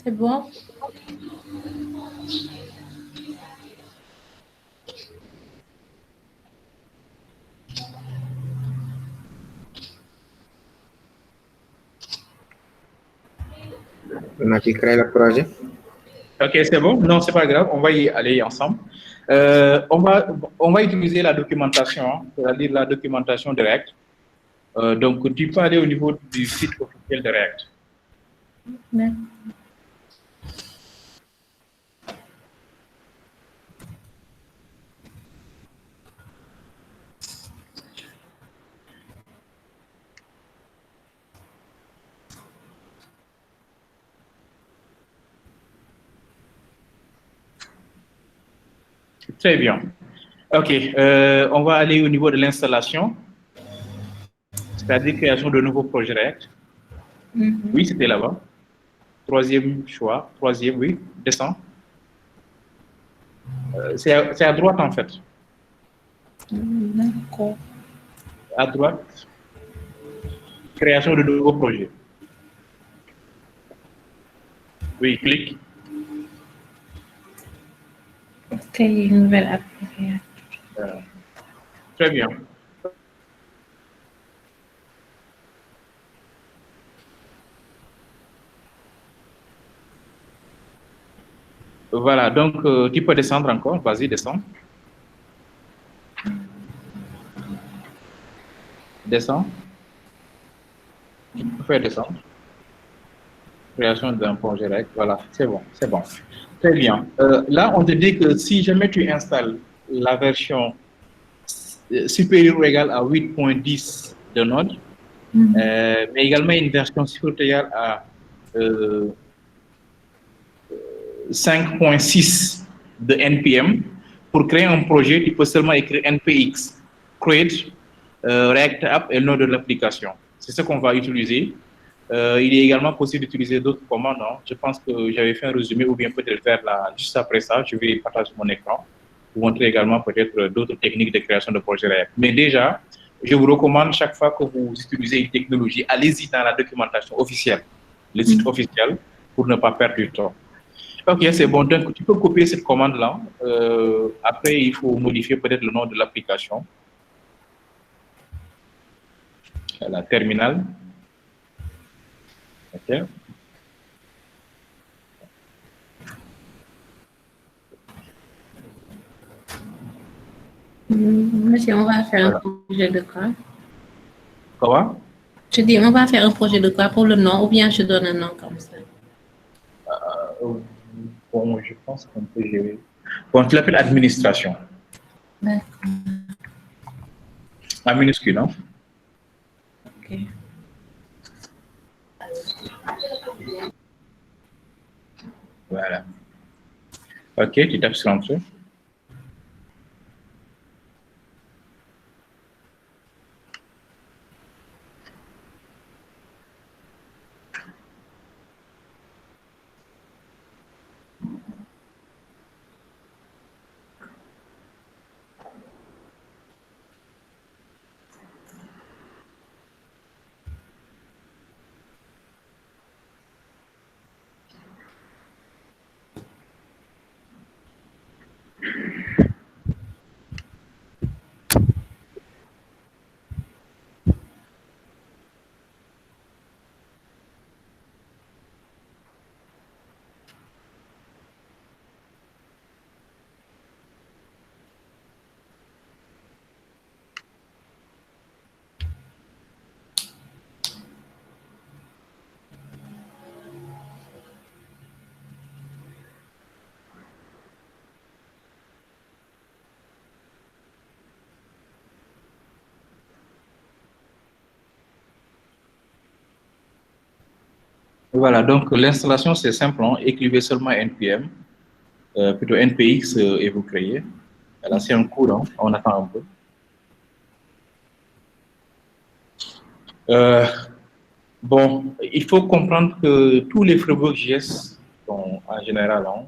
C'est bon? On a pu créer le projet. Ok, c'est bon. Non, c'est pas grave. On va y aller ensemble. On va utiliser la documentation, hein, c'est-à-dire la documentation de React. Donc, tu peux aller au niveau du site officiel de React. Ouais. Très bien. Ok, on va aller au niveau de l'installation, c'est-à-dire création de nouveaux projets React. Oui, c'était là-bas. Troisième choix, troisième, oui, descend. C'est à droite en fait. D'accord. À droite, création de nouveaux projets. Oui, clique. Créer une nouvelle application. Très bien. Voilà, donc tu peux descendre encore. Vas-y, descends. Descends. Tu peux faire descendre. Création d'un projet React. Voilà, c'est bon, c'est bon. Très bien. Là, on te dit que si jamais tu installes la version supérieure ou égale à 8.10 de Node, mais également une version supérieure à 5.6 de NPM, pour créer un projet, tu peux seulement écrire npx, create React App et le nom de l'application. C'est ce qu'on va utiliser. Il est également possible d'utiliser d'autres commandes. Hein. Je pense que j'avais fait un résumé, ou bien peut-être faire là, juste après ça, je vais partager mon écran pour montrer également peut-être d'autres techniques de création de projets React. Mais déjà, je vous recommande chaque fois que vous utilisez une technologie, allez-y dans la documentation officielle, le site officiel, pour ne pas perdre du temps. Ok, c'est bon. Donc, tu peux copier cette commande-là. Après, il faut modifier peut-être le nom de l'application. La terminale. Ok. Monsieur, on va faire un projet de quoi? Comment? Je dis, on va faire un projet de quoi pour le nom, ou bien je donne un nom comme ça? Bon, je pense qu'on peut gérer. Bon, tu l'appelles administration. D'accord. En minuscule, non? Ok. Voilà. Ok, tu tapes sur l'entrée. Voilà, donc l'installation, c'est simple. Hein. Écrivez seulement NPM, plutôt NPX, et vous créez. Là, c'est un cours, hein. On attend un peu. Il faut comprendre que tous les frameworks JS sont en général, hein,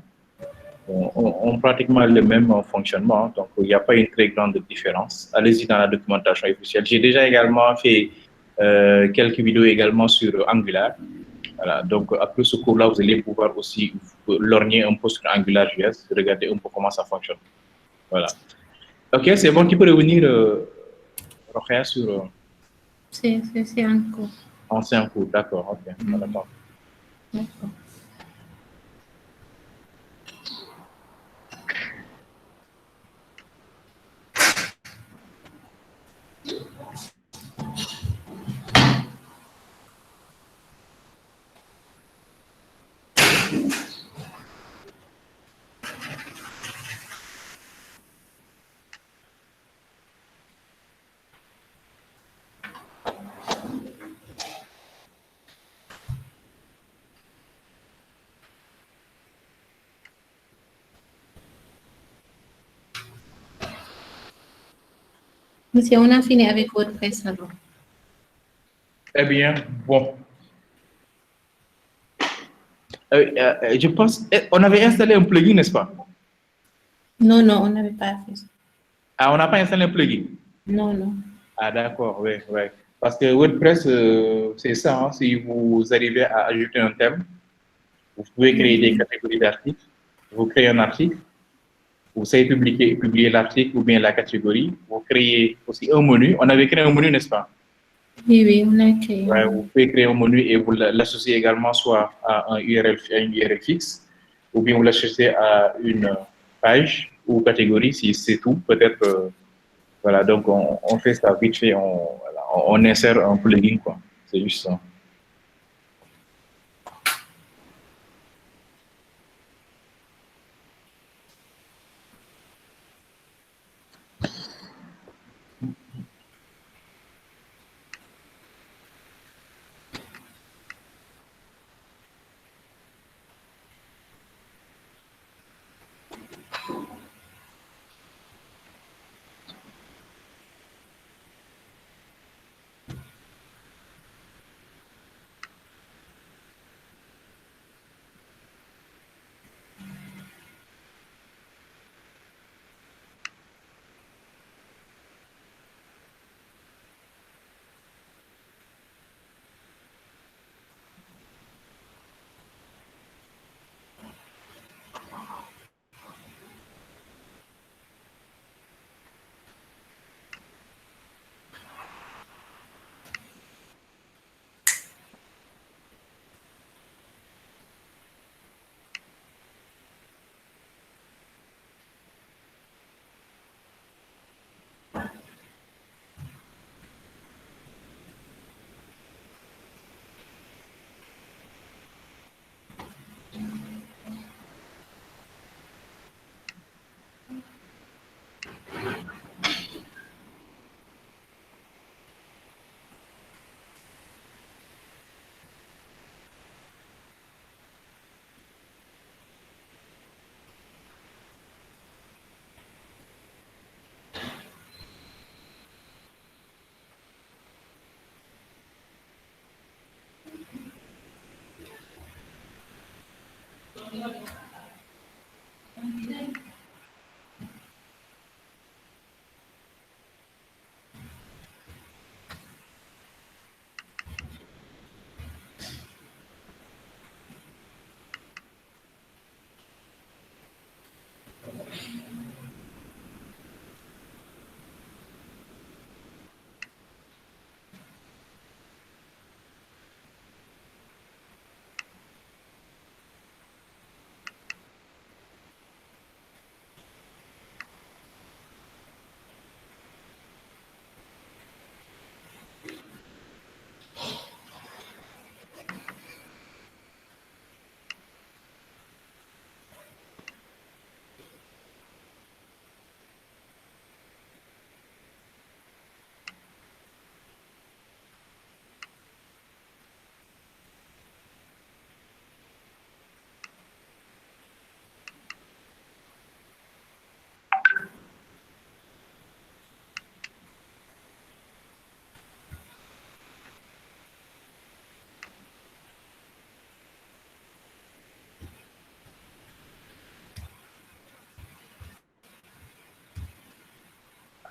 ont pratiquement le même fonctionnement, donc il n'y a pas une très grande différence. Allez-y dans la documentation officielle. J'ai déjà également fait quelques vidéos également sur Angular. Voilà, donc après ce cours-là, vous allez pouvoir aussi lorgner un peu sur AngularJS, regarder un peu comment ça fonctionne. Voilà. Ok, c'est bon, tu peux revenir, Rokhaya, sur C'est en cours. ancien cours. D'accord, ok. D'accord. D'accord. Monsieur, on a fini avec WordPress alors. Eh bien, bon. Je pense, on avait installé un plugin, n'est-ce pas? Non, non, on n'avait pas fait ça. Ah, on n'a pas installé un plugin. Non, non. Ah, d'accord, oui, oui. Parce que WordPress, c'est ça, hein, si vous arrivez à ajouter un thème, vous pouvez créer des catégories d'articles, vous créez un article, vous savez publier l'article ou bien la catégorie, vous créez aussi un menu. On avait créé un menu, n'est-ce pas? Oui, oui, on a créé. Ouais, vous pouvez créer un menu et vous l'associez également soit à une URL fixe, ou bien vous l'associez à une page ou catégorie, si c'est tout. Peut-être, voilà, donc on fait ça vite fait, voilà, on insère un plugin, quoi. C'est juste ça.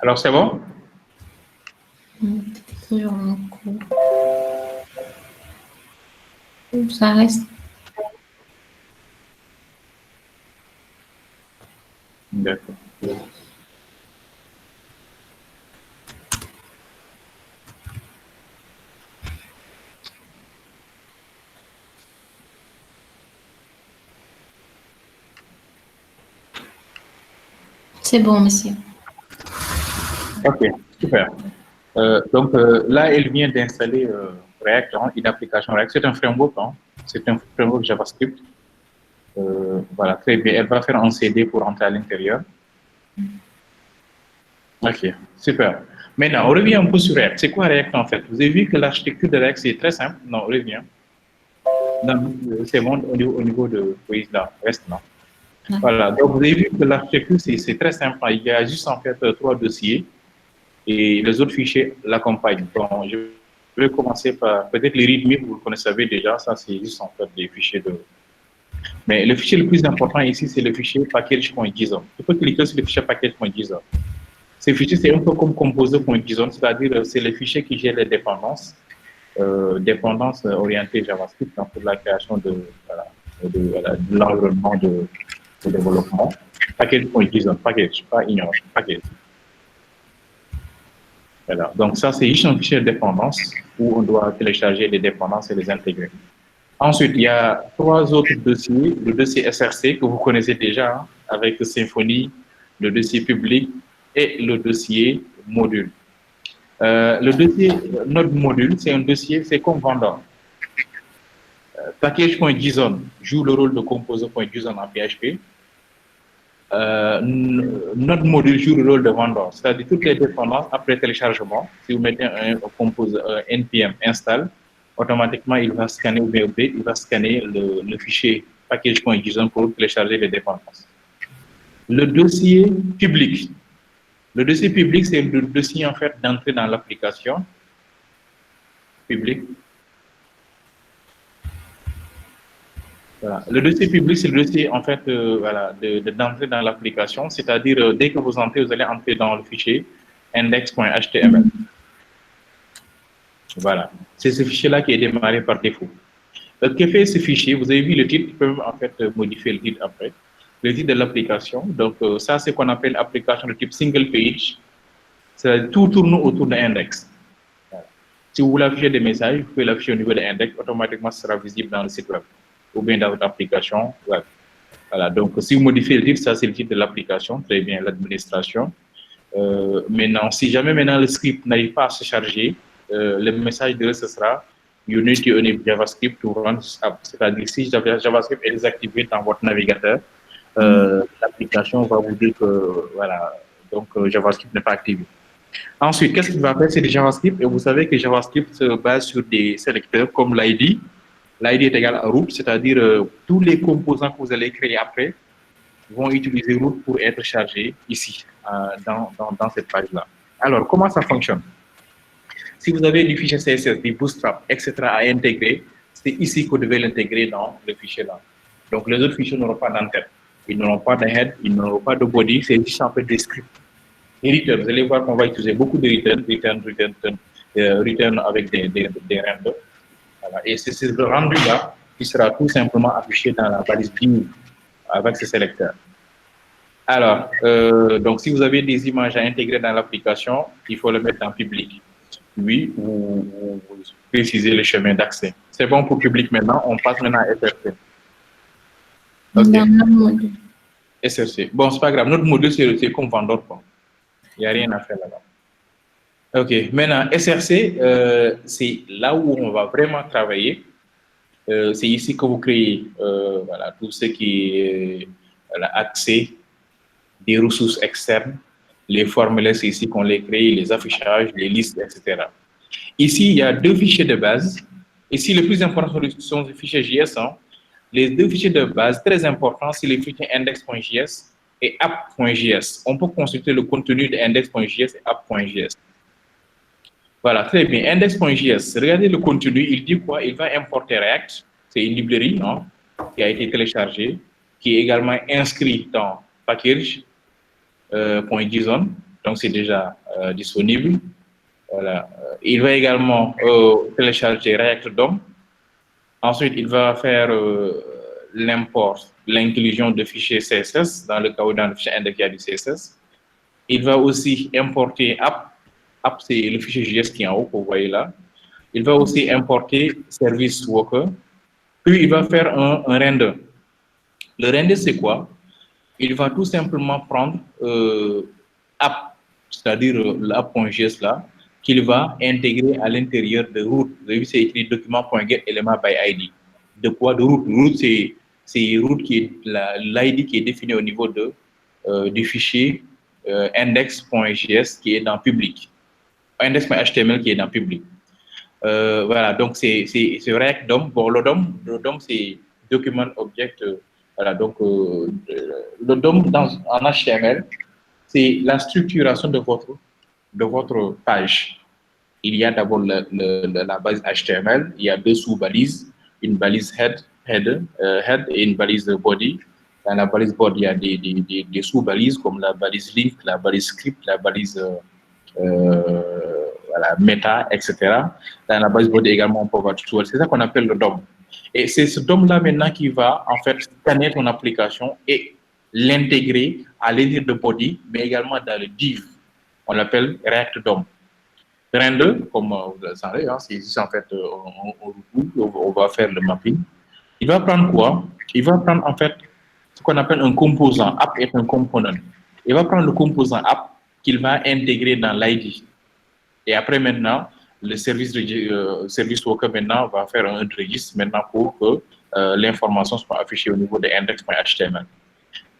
Alors, c'est bon? Toujours en cours. Ça reste. D'accord. C'est bon, monsieur. OK, super. Donc là, elle vient d'installer React, hein, une application React. C'est un framework, hein. C'est un framework JavaScript. Voilà, très bien. Elle va faire un CD pour entrer à l'intérieur. OK, super. Maintenant, on revient un peu sur React. C'est quoi React en fait? Vous avez vu que l'architecture de React, c'est très simple. Non, on revient. C'est bon au niveau de oui, là, reste là. Voilà, donc vous avez vu que l'architecture, c'est très simple. Il y a juste en fait trois dossiers et les autres fichiers l'accompagnent. Bon, je vais commencer par peut-être les readme, vous le savez déjà, ça c'est juste en fait des fichiers de. Mais le fichier le plus important ici, c'est le fichier package.json. Tu peux cliquer sur le fichier package.json. Ces fichiers, c'est un peu comme composer.json, c'est-à-dire c'est les fichiers qui gèrent les dépendances orientées JavaScript hein, pour la création de l'environnement de développement. Package.json, package, pas ignore, package. Voilà. Donc ça, c'est juste un fichier de dépendance où on doit télécharger les dépendances et les intégrer. Ensuite, il y a trois autres dossiers. Le dossier SRC que vous connaissez déjà hein, avec Symfony, le dossier public et le dossier module. Le dossier Node module, c'est un dossier, c'est comme vendeur. Package.json joue le rôle de composer.json en PHP. Notre module joue le rôle de vendeur, c'est-à-dire toutes les dépendances après téléchargement. Si vous mettez un npm install, automatiquement il va scanner il va scanner le fichier package.json pour télécharger les dépendances. Le dossier public. Le dossier public, c'est le dossier en fait d'entrée dans l'application public. Voilà. Le dossier public, c'est le dossier en fait voilà, d'entrer dans l'application, c'est-à-dire dès que vous entrez, vous allez entrer dans le fichier index.html. Voilà, c'est ce fichier-là qui est démarré par défaut. Que fait ce fichier? Vous avez vu le titre, vous pouvez en fait modifier le titre après. Le titre de l'application, donc ça c'est ce qu'on appelle application de type single page. Tout tourne autour de l'index. Voilà. Si vous voulez afficher des messages, vous pouvez l'afficher au niveau de l'index, automatiquement ce sera visible dans le site web ou bien dans votre application web. Voilà, donc si vous modifiez le titre, ça c'est le titre de l'application, très bien, l'administration. Maintenant, si jamais maintenant le script n'arrive pas à se charger, le message de ce sera you need to enable JavaScript to run this app. C'est-à-dire si JavaScript est désactivé dans votre navigateur, l'application va vous dire que voilà, donc JavaScript n'est pas activé. Ensuite, qu'est-ce qu'il va faire? C'est du JavaScript et vous savez que JavaScript se base sur des sélecteurs comme l'ID. L'ID est égal à root, c'est-à-dire tous les composants que vous allez créer après vont utiliser root pour être chargés ici, dans cette page-là. Alors, comment ça fonctionne? Si vous avez du fichier CSS, des bootstrap, etc. à intégrer, c'est ici que vous devez l'intégrer dans le fichier-là. Donc, les autres fichiers n'auront pas d'entête. Ils n'auront pas de head, ils n'auront pas de body, c'est juste en fait des scripts. Et return, vous allez voir qu'on va utiliser beaucoup de return avec des renders. Voilà. Et c'est ce rendu-là qui sera tout simplement affiché dans la balise view avec ce sélecteur. Alors, donc si vous avez des images à intégrer dans l'application, il faut le mettre en public. Oui, vous précisez le chemin d'accès. C'est bon pour public maintenant, on passe maintenant à SRC. Okay. SRC. Bon, c'est pas grave, notre module c'est comme vendeur. Il n'y a rien à faire là-bas. Ok, maintenant SRC, c'est là où on va vraiment travailler. C'est ici que vous créez voilà, tout ce qui est accès des ressources externes, les formulaires, c'est ici qu'on les crée, les affichages, les listes, etc. Ici, il y a deux fichiers de base. Ici, le plus important sont les fichiers JS. Hein. Les deux fichiers de base très importants, c'est les fichiers index.js et app.js. On peut consulter le contenu de index.js et app.js. Voilà, très bien. Index.js, regardez le contenu, il dit quoi? Il va importer React, c'est une librairie non? Qui a été téléchargée, qui est également inscrite dans package.json. Donc, c'est déjà disponible. Voilà. Il va également télécharger React DOM. Ensuite, il va faire l'import, l'inclusion de fichiers CSS dans le cas où dans le fichier index il y a du CSS. Il va aussi importer app. App, c'est le fichier JS qui est en haut, que vous voyez là. Il va aussi importer service worker. Puis, il va faire un render. Le render, c'est quoi? Il va tout simplement prendre app, c'est-à-dire l'app.js là, qu'il va intégrer à l'intérieur de root. Vous avez vu, c'est écrit document.get element by ID. De quoi? De root. Root, c'est root qui est l'ID qui est défini au niveau du fichier index.js qui est dans public. Index.html qui est dans public. Voilà, donc c'est React DOM. Bon, le DOM c'est Document Object. Voilà, donc le DOM en HTML, c'est la structuration de votre page. Il y a d'abord la base HTML, il y a deux sous-balises, une balise head et une balise body. Dans la balise body, il y a des sous-balises comme la balise link, la balise script, la balise voilà, meta, etc. Dans la balise body également, on peut voir tout. C'est ça qu'on appelle le DOM. Et c'est ce DOM-là maintenant qui va en fait scanner ton application et l'intégrer à l'intérieur de body, mais également dans le div. On l'appelle React DOM. Render, comme vous le savez, hein, c'est ici en fait on va faire le mapping. Il va prendre quoi? Il va prendre en fait ce qu'on appelle un composant. App est un component. Il va prendre le composant app qu'il va intégrer dans l'ID. Et après maintenant, le service worker maintenant va faire un registre maintenant pour que l'information soit affichée au niveau de index.html.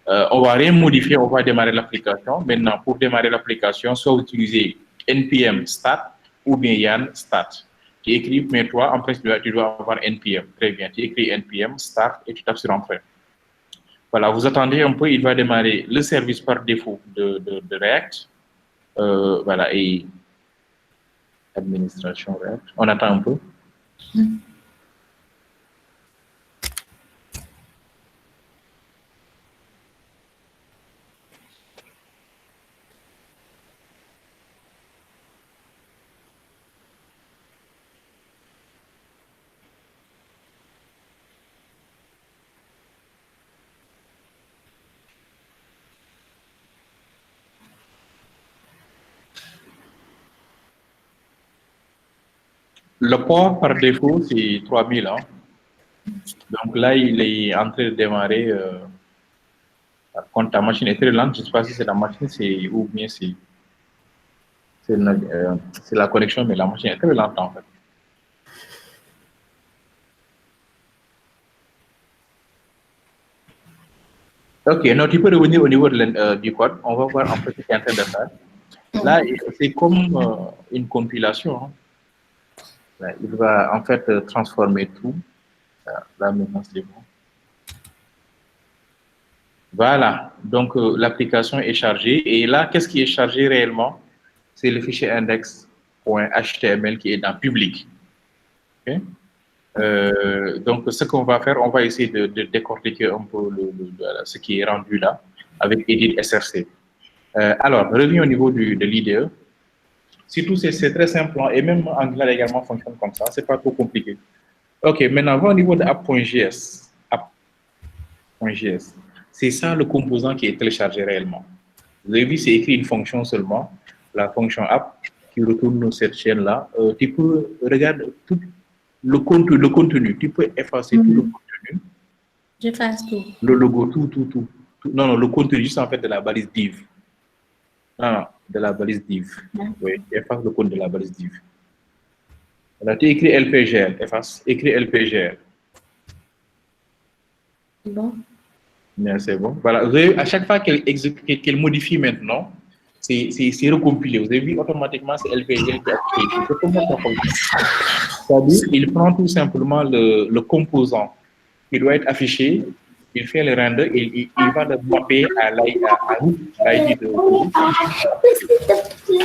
On va rien modifier, on va démarrer l'application. Maintenant, pour démarrer l'application, soit utiliser npm start ou bien yarn start. Tu écris, mais toi, en fait, tu dois avoir npm. Très bien, tu écris npm start et tu tapes sur entrée. Voilà, vous attendez un peu, il va démarrer le service par défaut de React. Voilà, et administration React. On attend un peu. Le port par défaut, c'est 3000. Hein. Donc là, il est en train de démarrer. Par contre, ta machine est très lente. Je ne sais pas si c'est la machine ou bien c'est la connexion, mais la machine est très lente en fait. Ok, non, tu peux revenir au niveau du code. On va voir en fait ce qu'il est en train de faire. Là, c'est comme une compilation. Hein. Là, il va en fait transformer tout. Là, maintenant, c'est bon. Voilà, donc l'application est chargée. Et là, qu'est-ce qui est chargé réellement? C'est le fichier index.html qui est dans public. Okay? Donc, ce qu'on va faire, on va essayer de décortiquer un peu ce qui est rendu là avec Edit SRC. Alors, revenons au niveau de l'IDE. Surtout, c'est très simple et même Angular également fonctionne comme ça. C'est pas trop compliqué. Ok, maintenant, on va au niveau de app.js. App.js. C'est ça le composant qui est téléchargé réellement. Vous avez vu, c'est écrit une fonction seulement, la fonction app qui retourne cette chaîne-là. Tu peux regarder tout le contenu. Tu peux effacer tout le contenu. J'efface tout. Le logo, tout. Non, le contenu juste en fait de la balise div. Non, de la balise div. Oui, efface le code de la balise div. Là, tu écris LPGL, efface, écris LPGL. Bon. Bien, c'est bon. Voilà, vous avez, à chaque fois qu'elle modifie maintenant, c'est recompilé. Vous avez vu, automatiquement, c'est LPGL qui est activé. C'est comment ça fonctionne. C'est-à-dire, il prend tout simplement le composant qui doit être affiché, il fait le render et il va le mapper à l'ID de...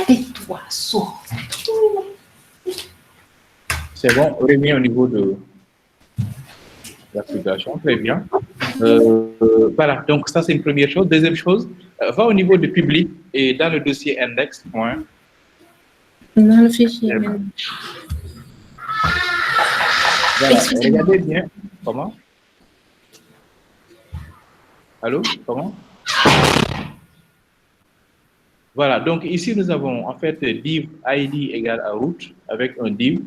Tais-toi, sors. C'est bon, on remet au niveau de l'application, très bien. Voilà, donc ça c'est une première chose. Deuxième chose, Va au niveau de public et dans le dossier index, point. Dans le fichier. Voilà, regardez bien. Comment? Allô? Comment? Voilà, donc ici nous avons en fait div id égale à route avec un div.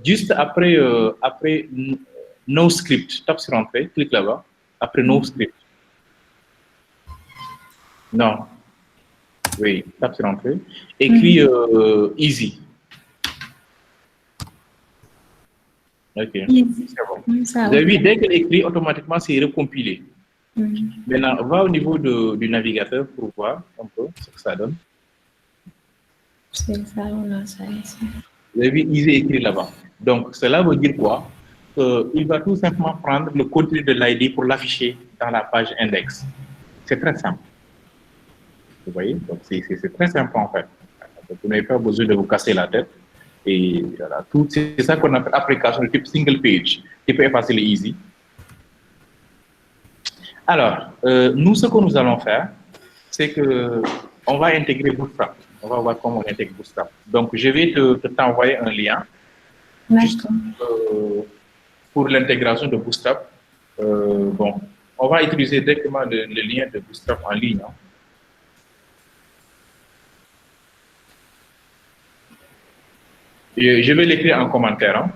Juste après, après no script, tape sur entrée, clique là-bas. Après no script. Non. Oui, tape sur entrée. Écris easy. Ok. C'est bon. Vous avez vu, dès qu'elle écrit, automatiquement, c'est recompilé. Maintenant, on va au niveau du navigateur pour voir un peu ce que ça donne. C'est ça, on a ça ici. Vous avez vu, easy écrit là-bas. Donc, cela veut dire quoi? Il va tout simplement prendre le contenu de l'ID pour l'afficher dans la page index. C'est très simple. Vous voyez? Donc, c'est très simple en fait. Donc, vous n'avez pas besoin de vous casser la tête. Et voilà, c'est ça qu'on appelle application de type single page, qui peut effacer le easy. Alors, nous, ce que nous allons faire, c'est que on va intégrer Bootstrap. On va voir comment on intègre Bootstrap. Donc, je vais t'envoyer un lien juste, pour l'intégration de Bootstrap. Bon, on va utiliser directement le lien de Bootstrap en ligne. Hein. Et je vais l'écrire en commentaire. Hein.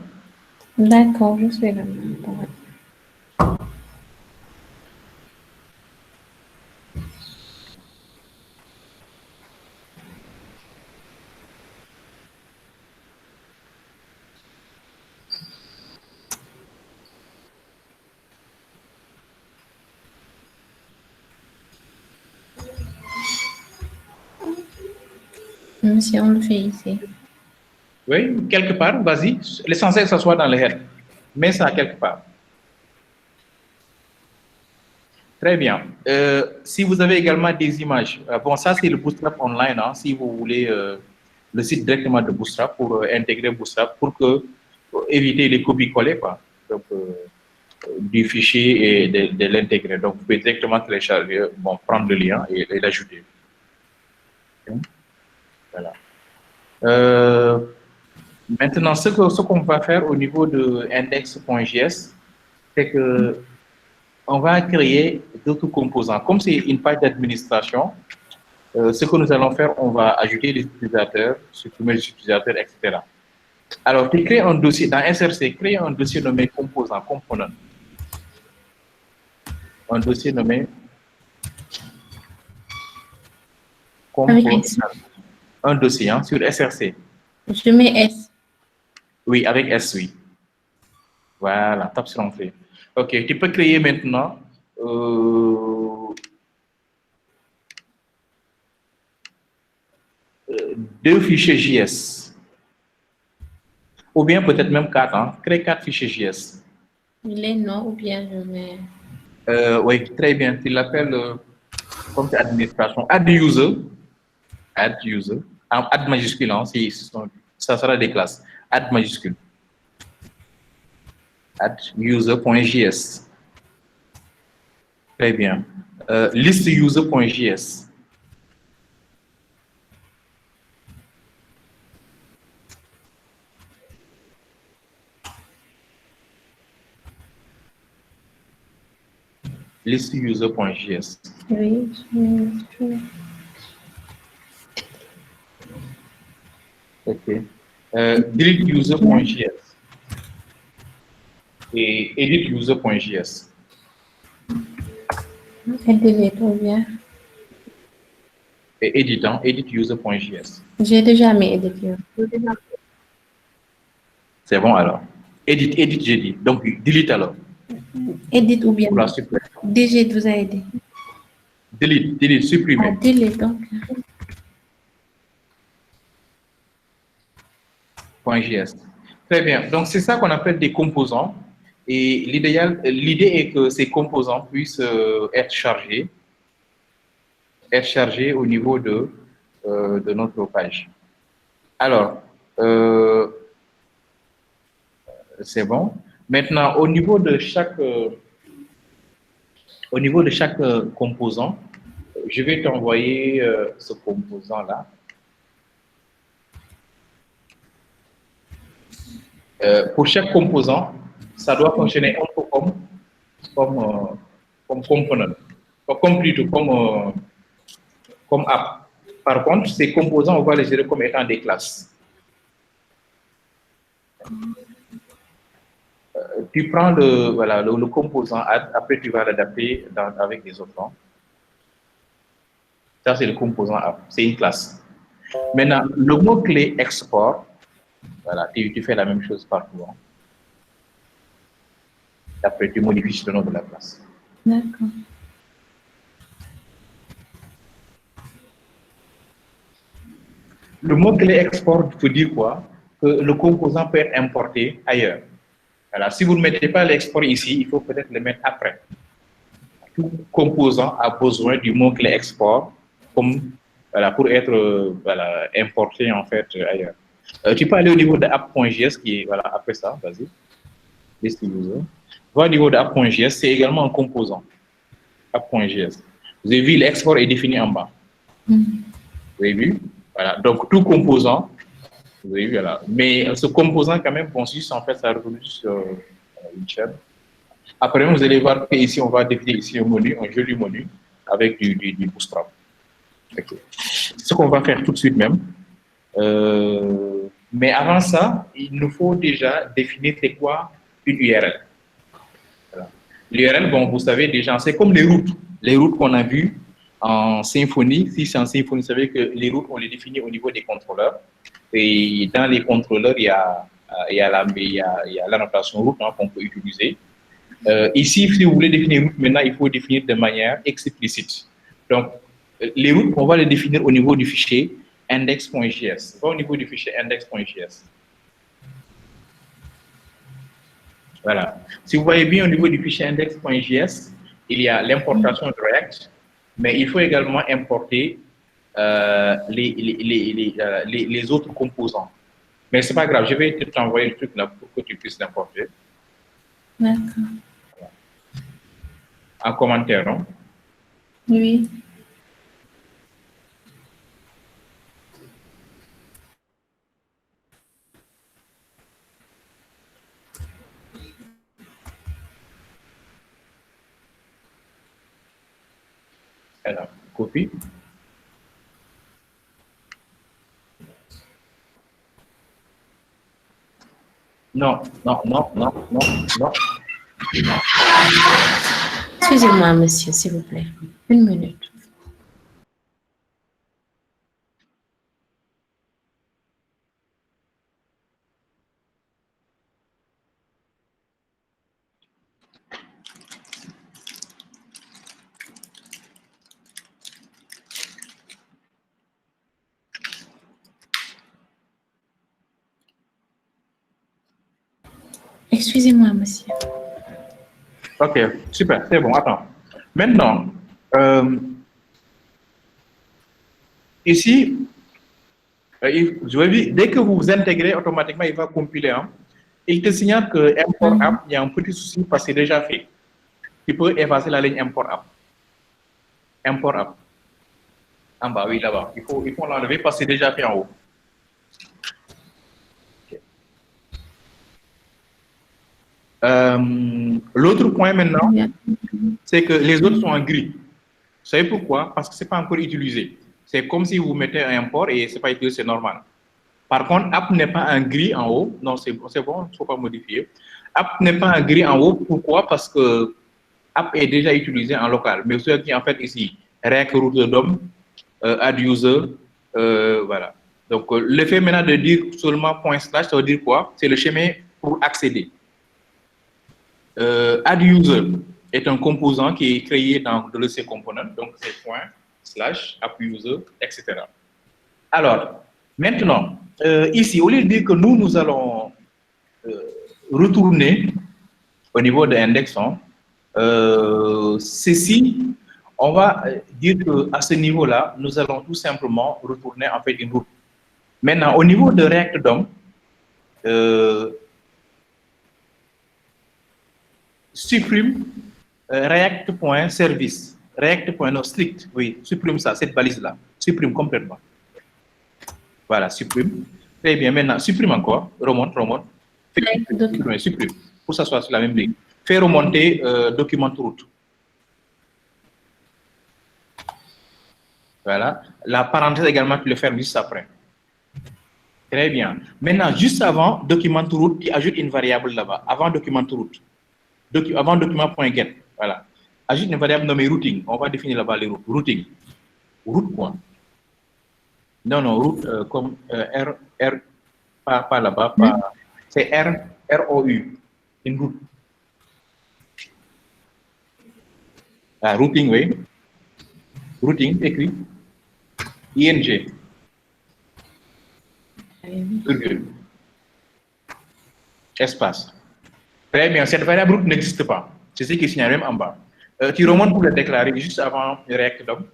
D'accord, je suis là. Monsieur, on le fait ici. Oui, quelque part, vas-y. L'essentiel que ça soit dans le head. Mets ça quelque part. Très bien. Si vous avez également des images, bon, ça c'est le Bootstrap Online, hein, si vous voulez le site directement de Bootstrap pour intégrer Bootstrap, pour éviter les copies-coller donc, du fichier et de l'intégrer. Donc, vous pouvez directement télécharger, bon, prendre le lien et l'ajouter. Okay. Voilà. Maintenant, ce qu'on va faire au niveau de index.js, c'est que on va créer d'autres composants. Comme c'est une page d'administration, ce que nous allons faire, on va ajouter les utilisateurs, supprimer les utilisateurs, etc. Alors, tu crées un dossier, dans SRC, crée un dossier nommé composant, component. Un dossier nommé composant. Un dossier hein, sur SRC. Je mets S. Oui, avec S, oui. Voilà, tape sur entrée. OK, tu peux créer maintenant deux fichiers JS. Ou bien peut-être même 4, hein. Crée 4 fichiers JS. Les noms ou bien je mets... Oui, très bien. Tu l'appelles comme c'est administration. Add user. Add user. Add majuscule, hein, ça sera des classes. Add majuscule. Add user.js. Très bien. List user.js. List user.js. Oui, OK. Delete user.js. Et edit user.js. Et delete ou bien? Et edit, hein, edit user.js. J'ai déjà mis edit. C'est bon alors. Edit, j'ai dit. Donc, delete alors. Edit ou bien? Pour la supprimer. Digit vous a aidé. Delete, supprimer. Ah, delete, donc. .js. Très bien. Donc, c'est ça qu'on appelle des composants. Et l'idée est que ces composants puissent être chargés au niveau de notre page. Alors, c'est bon. Maintenant, au niveau de chaque composant, Je vais t'envoyer ce composant-là. Pour chaque composant, ça doit fonctionner un peu comme component, comme app. Par contre, ces composants, on va les gérer comme étant des classes. Tu prends le composant add, après tu vas l'adapter avec des autres noms. Ça, c'est le composant app, c'est une classe. Maintenant, le mot-clé export, voilà, tu fais la même chose partout. Hein. Après, tu modifies le nom de la classe. D'accord. Le mot-clé export veut dire quoi? Que le composant peut être importé ailleurs. Alors, si vous ne mettez pas l'export ici, il faut peut-être le mettre après. Tout composant a besoin du mot-clé export comme, voilà, pour être importé en fait ailleurs. Tu peux aller au niveau de app.js qui est voilà, après ça, vas-y. List user. Va au niveau de app.js, c'est également un composant. App.js. Vous avez vu, l'export est défini en bas. Vous avez vu? Voilà. Donc, tout composant, vous avez vu, voilà. Mais ce composant, quand même, consiste en fait, ça reproduit sur une chaîne. Après, vous allez voir qu'ici, on va définir ici un menu, un joli menu, avec du bootstrap. Okay. Ce qu'on va faire tout de suite même. Mais avant ça, il nous faut déjà définir c'est quoi une URL. Voilà. L'URL, bon, vous savez déjà, c'est comme les routes. Les routes qu'on a vues en Symfony. Si c'est en Symfony, vous savez que les routes, on les définit au niveau des contrôleurs. Et dans les contrôleurs, il y a la notation route hein, qu'on peut utiliser. Ici, si vous voulez définir route, maintenant, il faut définir de manière explicite. Donc, les routes, on va les définir au niveau du fichier index.js. Pas au niveau du fichier index.js. Voilà. Si vous voyez bien au niveau du fichier index.js, il y a l'importation de React, mais il faut également importer les autres composants. Mais ce n'est pas grave, je vais t'envoyer le truc là pour que tu puisses l'importer. D'accord. En commentaire, non? Oui. Alors, copie. Non, non, non, non, non, non. Excusez-moi, monsieur, s'il vous plaît. Une minute. Excusez-moi, monsieur. Ok, super, c'est bon, attends. Maintenant, ici, je vais dire, dès que vous vous intégrez, automatiquement, il va compiler. Hein. Il te signale que import app, il y a un petit souci parce que c'est déjà fait. Tu peux effacer la ligne import app. Import app. En bas, oui, là-bas. Il faut l'enlever parce que c'est déjà fait en haut. Okay. L'autre point maintenant, c'est que les autres sont en gris. Vous savez pourquoi? Parce que ce n'est pas encore utilisé. C'est comme si vous mettez un import et ce n'est pas utilisé, c'est normal. Par contre, app n'est pas en gris en haut. Non, c'est bon, il ne faut pas modifier. App n'est pas en gris en haut. Pourquoi? Parce que app est déjà utilisé en local. Mais ce qui en fait ici, React route DOM, add user, voilà. Donc, le fait maintenant de dire seulement point slash, ça veut dire quoi? C'est le chemin pour accéder. Add user est un composant qui est créé dans le C component, donc c'est point slash app user, etc. Alors, maintenant, ici, au lieu de dire que nous allons retourner au niveau de l'index, ceci, on va dire qu'à ce niveau-là, nous allons tout simplement retourner en fait une route. Maintenant, au niveau de React DOM, supprime React.service. React.no strict, oui, supprime ça, cette balise-là. Supprime complètement. Voilà, supprime. Très bien, maintenant, supprime encore. Remonte. Supprime. Pour que ça soit sur la même ligne. Fais remonter document route. Voilà. La parenthèse également, tu le fermes juste après. Très bien. Maintenant, juste avant document route, tu ajoutes une variable là-bas. Avant document route. Avant document.get. Voilà. Ajoute une variable nommée routing. On va définir là-bas les routes. Routing. Route quoi? Non, route comme pas là-bas, c'est ROU. Une route. Ah, routing, oui. Routing, écrit. ING. Virgule. Espace. Très bien, cette variable route n'existe pas. C'est ce qui signale même en bas. Tu remontes pour le déclarer juste avant le React DOM.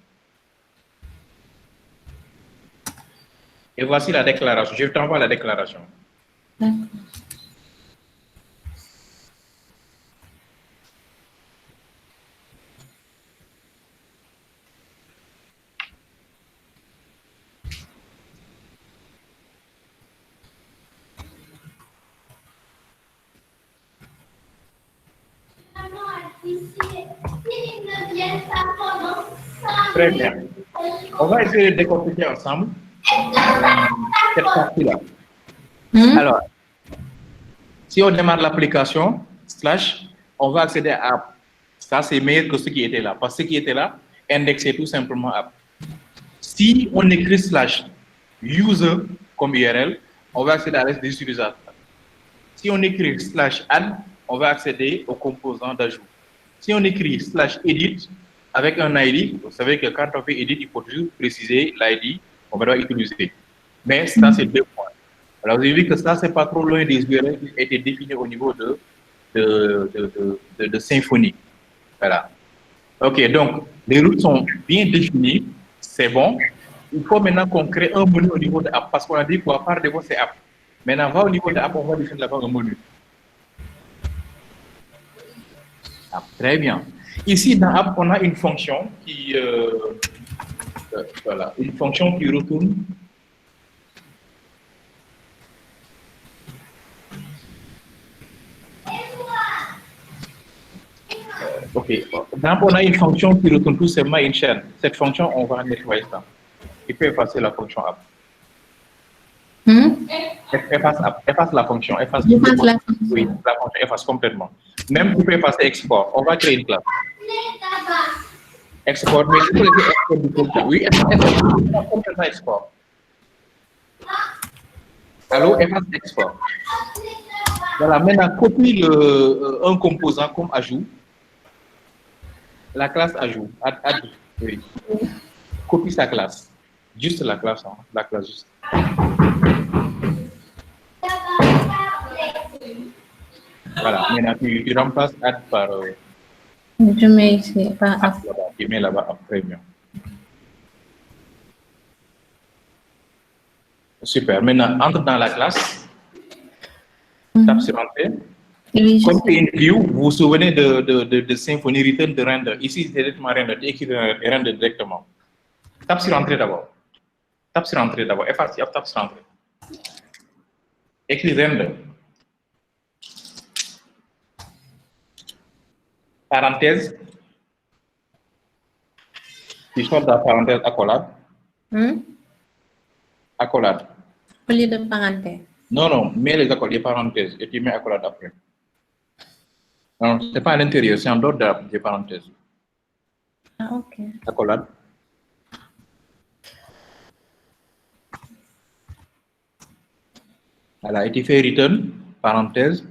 Et voici la déclaration. Je t'envoie la déclaration. D'accord. Très bien. On va essayer de décortiquer ensemble cette partie-là. Alors, si on démarre l'application, on va accéder à app. Ça, c'est meilleur que ce qui était là. Parce que ce qui était là, indexer tout simplement app. Si on écrit /user comme URL, on va accéder à la liste des utilisateurs. Si on écrit /add, on va accéder aux composants d'ajout. Si on écrit /edit avec un ID, vous savez que quand on fait edit, il faut toujours préciser l'ID qu'on va utiliser. Mais ça, c'est 2 points. Alors, vous avez vu que ça, c'est pas trop loin des URL qui étaient définis au niveau de Symfony. Voilà. OK, donc, les routes sont bien définies, c'est bon. Il faut maintenant qu'on crée un menu au niveau de app, parce qu'on a dit qu'à part de votre app. Maintenant, on va au niveau de app, on va définir là-bas un menu. Ah, très bien. Ici, dans app, on a une fonction qui, voilà, une fonction qui retourne. OK. Donc, on a une fonction qui retourne tout simplement une chaîne. Cette fonction, on va nettoyer ça. Il peut effacer la fonction app. Efface la fonction. Efface la fonction. Oui, la fonction efface complètement. Même tu peux effacer export. On va créer une classe. Export, mais tu peux laisser export du code. Oui, efface complètement export. Allô, efface export. Voilà, maintenant, copie un composant comme ajout. La classe ajout. Add, oui. Copie sa classe. Juste la classe, hein, la classe juste. Voilà, maintenant tu remplaces add par. Je mets ici par app. Tu mets là-bas après bien. Super. Maintenant, entre dans la classe. Tape sur Entrée. Oui, comme c'est une view, vous vous souvenez de Symfony Return de render. Ici, c'est directement render. Tu écris render directement. Tape sur Entrée d'abord. Tape sur Entrée d'abord. Efface, tape sur Entrée. Écris render. Parenthèse. Tu sors de la parenthèse accolade. Accolade. Au lieu de parenthèse. Non, mets les accolades, les parenthèses, et tu mets accolade après. Non, ce n'est pas à l'intérieur, c'est en dehors des parenthèses. Ah, ok. Accolade. Voilà, et tu fais return, parenthèse.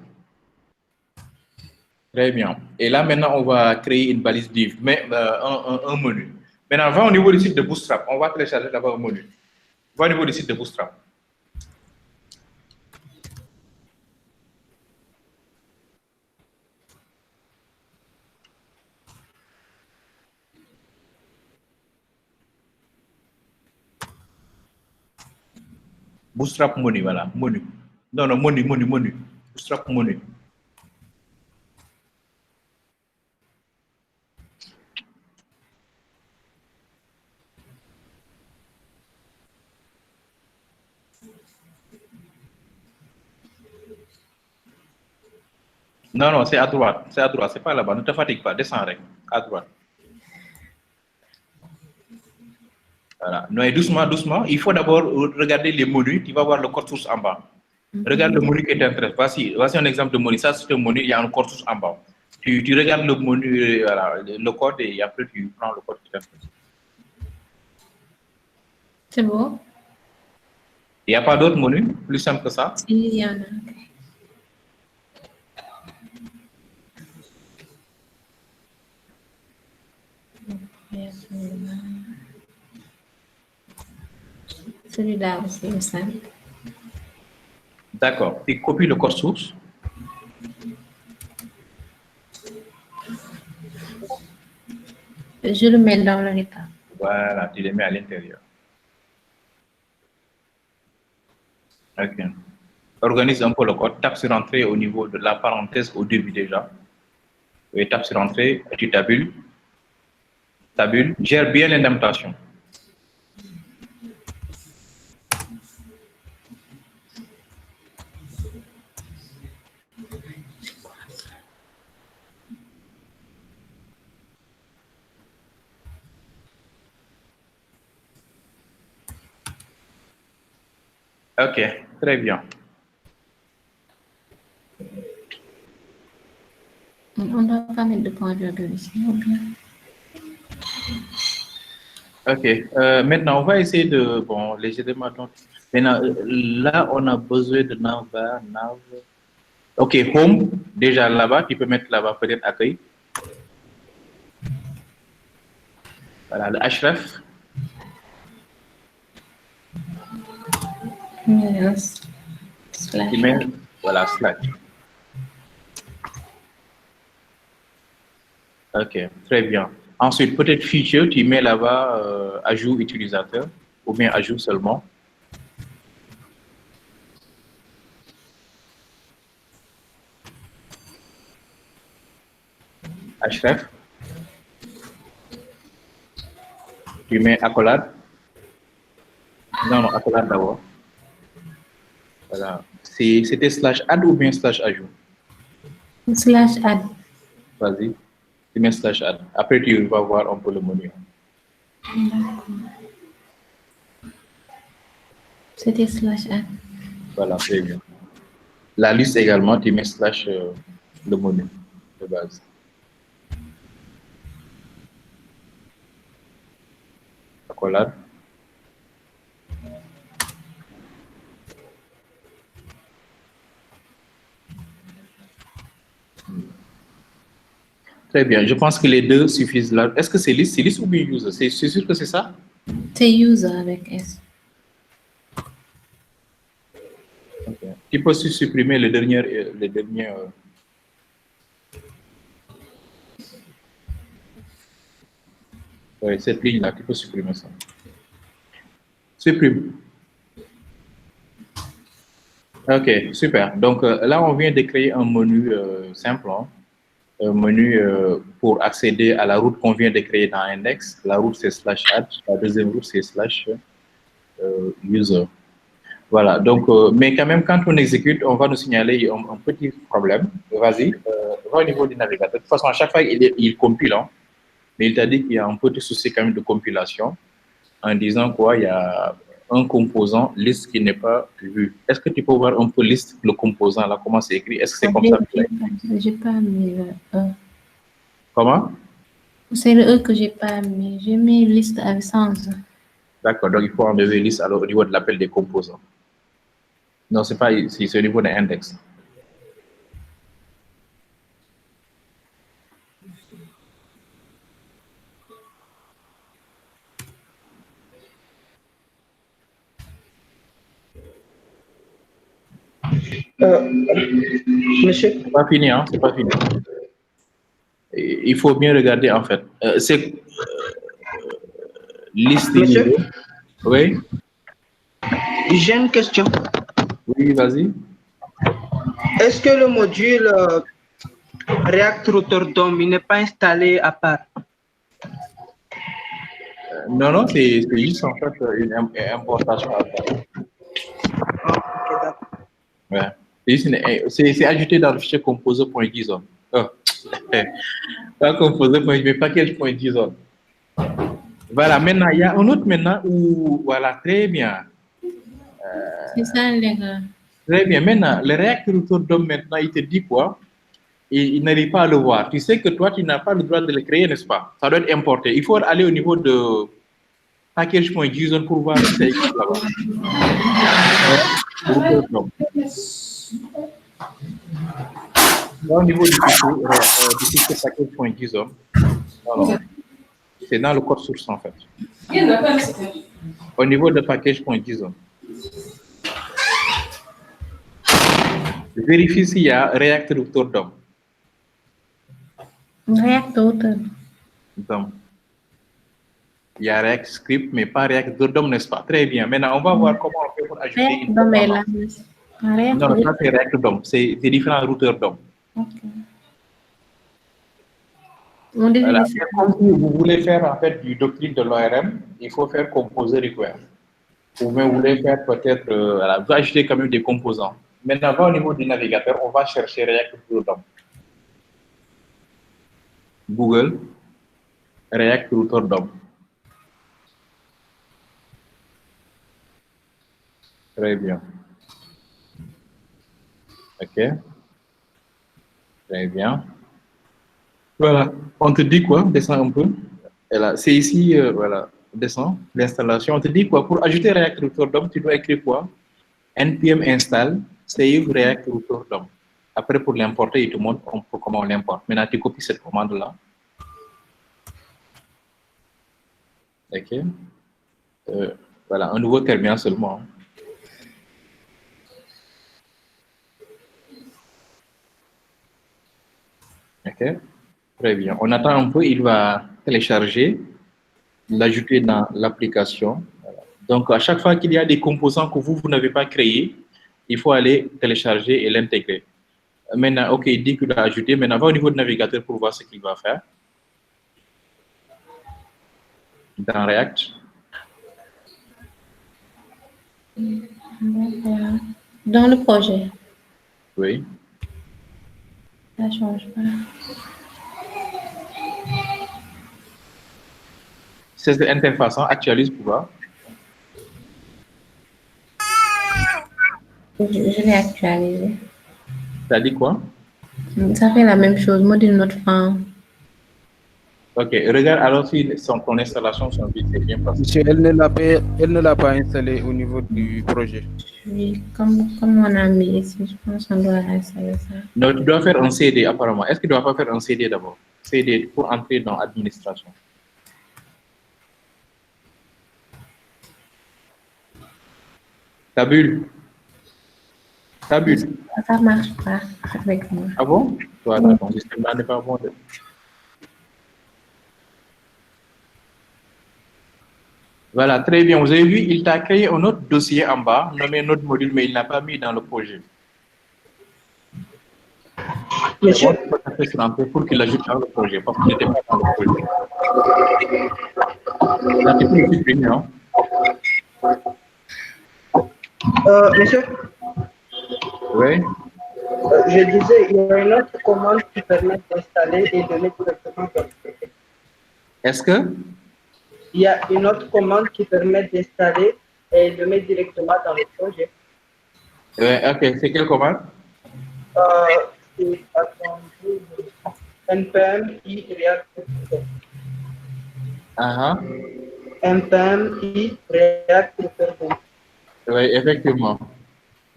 Très bien. Et là, maintenant, on va créer une balise div, mais un menu. Maintenant, va au niveau du site de Bootstrap. On va télécharger là-bas un menu. Va au niveau du site de Bootstrap. Bootstrap menu, voilà, menu. Non, menu. Bootstrap menu. Non, non, c'est à droite. C'est à droite, c'est pas là-bas. Ne te fatigue pas, descends, à droite. Voilà. Non, doucement, doucement. Il faut d'abord regarder les menus. Tu vas voir le code source en bas. Regarde le menu qui t'intéresse. Voici un exemple de menu. Ça, c'est un menu, il y a un code source en bas. Tu regardes le menu, voilà, le code, et après tu prends le code qui t'intéresse. C'est bon? Il n'y a pas d'autre menu plus simple que ça? Si, il y en a. Celui-là aussi est simple. D'accord. Tu copies le code source. Je le mets dans le repas. Voilà, tu le mets à l'intérieur. Ok. Organise un peu le code. Tape sur Entrée au niveau de la parenthèse au début déjà. Et tape sur Entrée, tu tabules. Tabule. Gère bien l'indemnisation. Ok, très bien. On ne doit pas mettre de point virgule ici, ou bien? Ok, maintenant on va essayer de, bon, les éléments. Maintenant, là, on a besoin de nav. Ok, home, déjà là-bas, tu peux mettre là-bas peut-être accueil. Voilà, le href. Yes. Slash. Tu mets, voilà, slash. Ok, très bien. Ensuite, peut-être feature, tu mets là-bas ajout utilisateur ou bien ajout seulement. Href. Tu mets accolade. Non, non, accolade d'abord. Voilà. C'était slash add ou bien slash ajout? Slash add. Vas-y. Tu mets slash add. Après, tu vas voir un peu le menu. C'était slash add. Voilà, très bien. La liste également, tu mets slash le menu de base. Accolade. Très bien. Je pense que les deux suffisent là. Est-ce que c'est liste ou bien user? C'est sûr que c'est ça? C'est user avec S. Okay. Tu peux supprimer le dernier. Oui, cette ligne-là, tu peux supprimer ça. Supprime. Ok, super. Donc là, on vient de créer un menu simple. Hein. Un menu pour accéder à la route qu'on vient de créer dans Index. La route, c'est slash add. La deuxième route, c'est slash user. Voilà. Donc, mais quand même, quand on exécute, on va nous signaler un petit problème. Vas-y, va au niveau du navigateur. De toute façon, à chaque fois, il compile. Hein. Mais il t'a dit qu'il y a un petit souci quand même de compilation en disant quoi, il y a un composant liste qui n'est pas vu. Est-ce que tu peux voir un peu liste, le composant là, comment c'est écrit? Est-ce que c'est comme ça? J'ai pas mis le E. Comment? C'est le E que j'ai pas mis. J'ai mis liste avec sens. D'accord, donc il faut enlever liste alors, au niveau de l'appel des composants. Non, c'est pas ici, c'est au niveau de l'index. Monsieur? C'est pas fini, hein? C'est pas fini. Il faut bien regarder en fait. C'est liste des Monsieur? niveaux. Oui? J'ai une question. Oui, vas-y. Est-ce que le module React Router DOM n'est pas installé à part? Non, non, c'est juste en fait une importation à faire. Ok, d'accord. Ouais. C'est ajouté dans le fichier composer.json. Oh. Pas composer, mais package.json. Voilà, maintenant, il y a un autre maintenant où, voilà, très bien. C'est ça, les gars. Très bien. Maintenant, le React Router DOM, maintenant, il te dit quoi? Il n'arrive pas à le voir. Tu sais que toi, tu n'as pas le droit de le créer, n'est-ce pas? Ça doit être importé. Il faut aller au niveau de package.json pour voir si ça existe là-bas. Router DOM. Là, au niveau du fichier package.json, c'est dans le code source en fait. Au niveau de package.json, vérifie s'il y a React Router DOM. React Router. DOM. Il y a React Script, mais pas React DOM, n'est-ce pas? Très bien. Maintenant, on va voir comment on fait pour ajouter React une DOM est performance. là. Non, ça c'est React DOM. C'est différents routeurs DOM. Ok. On dit Voilà. Comme si vous voulez faire en fait du doctrine de l'ORM, il faut faire composer require. Ou bien vous voulez faire peut-être, voilà, vous ajouter quand même des composants. Maintenant, va au niveau du navigateur, on va chercher React Router DOM. Google, React Router DOM. Très bien. OK. Très bien. Voilà. On te dit quoi? Descends un peu. C'est ici, voilà. Descends. L'installation. On te dit quoi? Pour ajouter React Router DOM, tu dois écrire quoi? npm install save React Router DOM. Après, pour l'importer, il te montre comment on l'importe. Maintenant, tu copies cette commande-là. OK. Voilà, un nouveau terminal seulement. OK. Très bien. On attend un peu, il va télécharger, l'ajouter dans l'application. Voilà. Donc, à chaque fois qu'il y a des composants que vous n'avez pas créés, il faut aller télécharger et l'intégrer. Maintenant, OK, il dit qu'il a ajouté. Maintenant, va au niveau du navigateur pour voir ce qu'il va faire. Dans React. Dans le projet. Oui. Ça ne change pas. C'est cette interface, actualise pour voir. Je l'ai actualisé. Ça dit quoi? Ça fait la même chose, module not found. OK, regarde alors si ton installation sur vite est bien passée. Monsieur, elle ne l'a pas installé au niveau du projet. Oui, comme on a mis ici, je pense qu'on doit installer ça. Non, tu dois faire un CD apparemment. Est-ce que tu ne dois pas faire un CD d'abord? CD pour entrer dans l'administration. Ta bulle. Ta bulle. Ça ne marche pas avec moi. Ah bon? Voilà, ton système là n'est pas bon. Voilà, très bien. Vous avez vu, il t'a créé un autre dossier en bas, nommé notre module, mais il n'a pas mis dans le projet. Monsieur, pour qu'il ajoute dans le projet, parce qu'il n'était pas dans le projet. Là, tu peux le supprimer, hein? monsieur, Oui. je disais, il y a une autre commande qui permet d'installer et de mettre directement dans le projet. Est-ce que? Il y a une autre commande qui permet d'installer et de mettre directement dans le projet. OK, c'est quelle commande? C'est npm i React. npm i React. Oui, effectivement.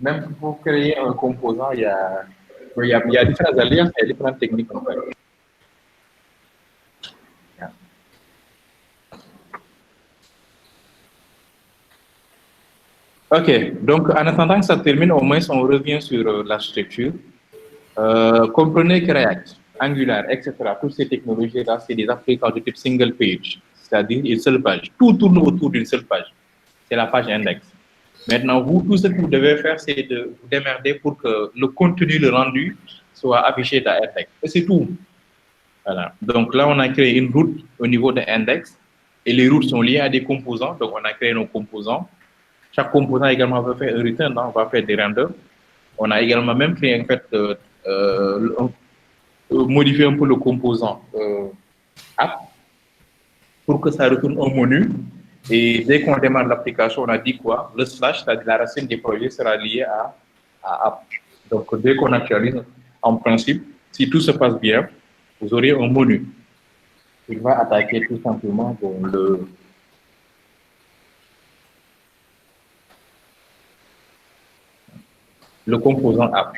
Même pour créer un composant, il y a différentes alliances, il y a différentes techniques en fait. OK, donc en attendant que ça termine, au moins on revient sur la structure. Comprenez que React, Angular, etc., toutes ces technologies-là, c'est des applications de type single page, c'est-à-dire une seule page. Tout tourne autour d'une seule page. C'est la page index. Maintenant, vous, tout ce que vous devez faire, c'est de vous démerder pour que le contenu, le rendu, soit affiché dans index. Et c'est tout. Voilà. Donc là, on a créé une route au niveau de index, et les routes sont liées à des composants. Donc, on a créé nos composants. Chaque composant également va faire un return, on va faire des renders. On a également même fait en fait modifier un peu le composant app pour que ça retourne au menu. Et dès qu'on démarre l'application, on a dit quoi? Le slash, c'est-à-dire la racine des projets, sera liée à app. Donc, dès qu'on actualise, en principe, si tout se passe bien, vous aurez un menu. Il va attaquer tout simplement bon, le composant app.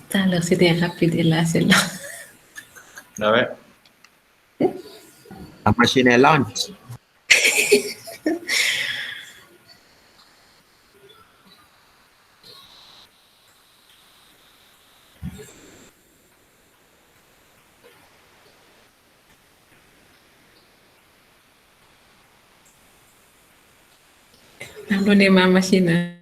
Tout à l'heure, c'était rapide et là, c'est là. Ah ouais. La machine est lente. Pardonnez ma machine.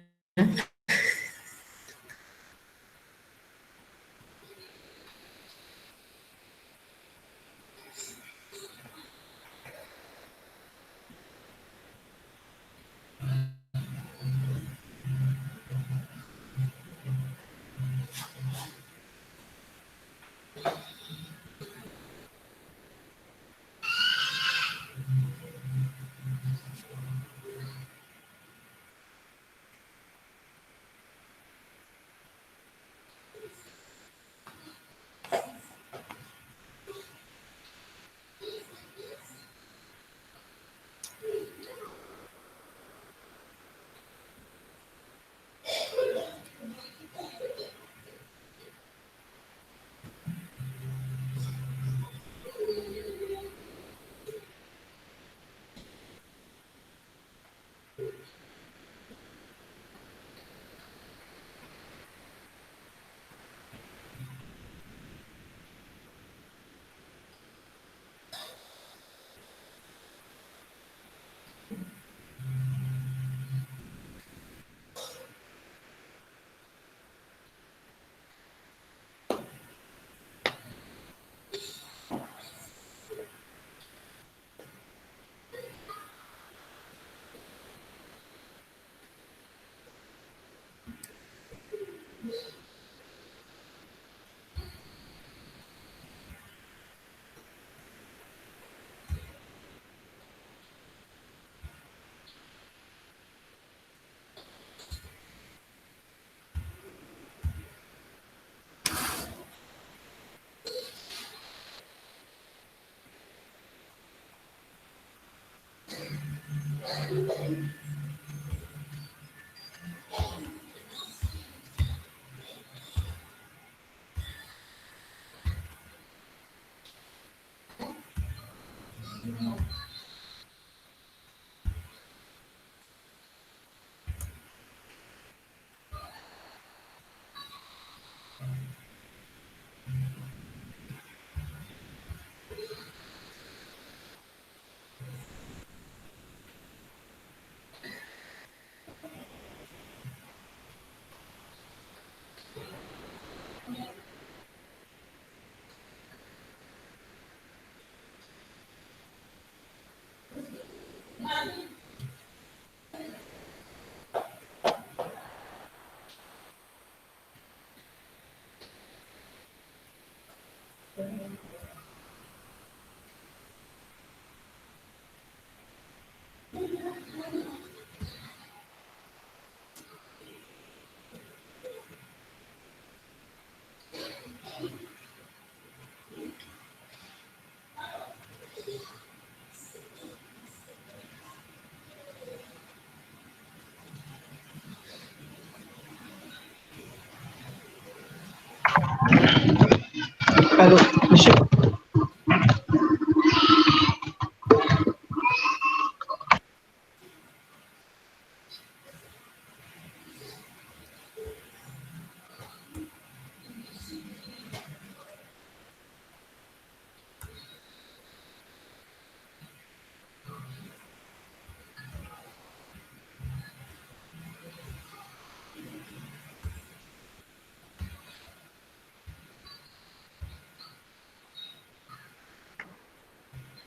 Alors, monsieur,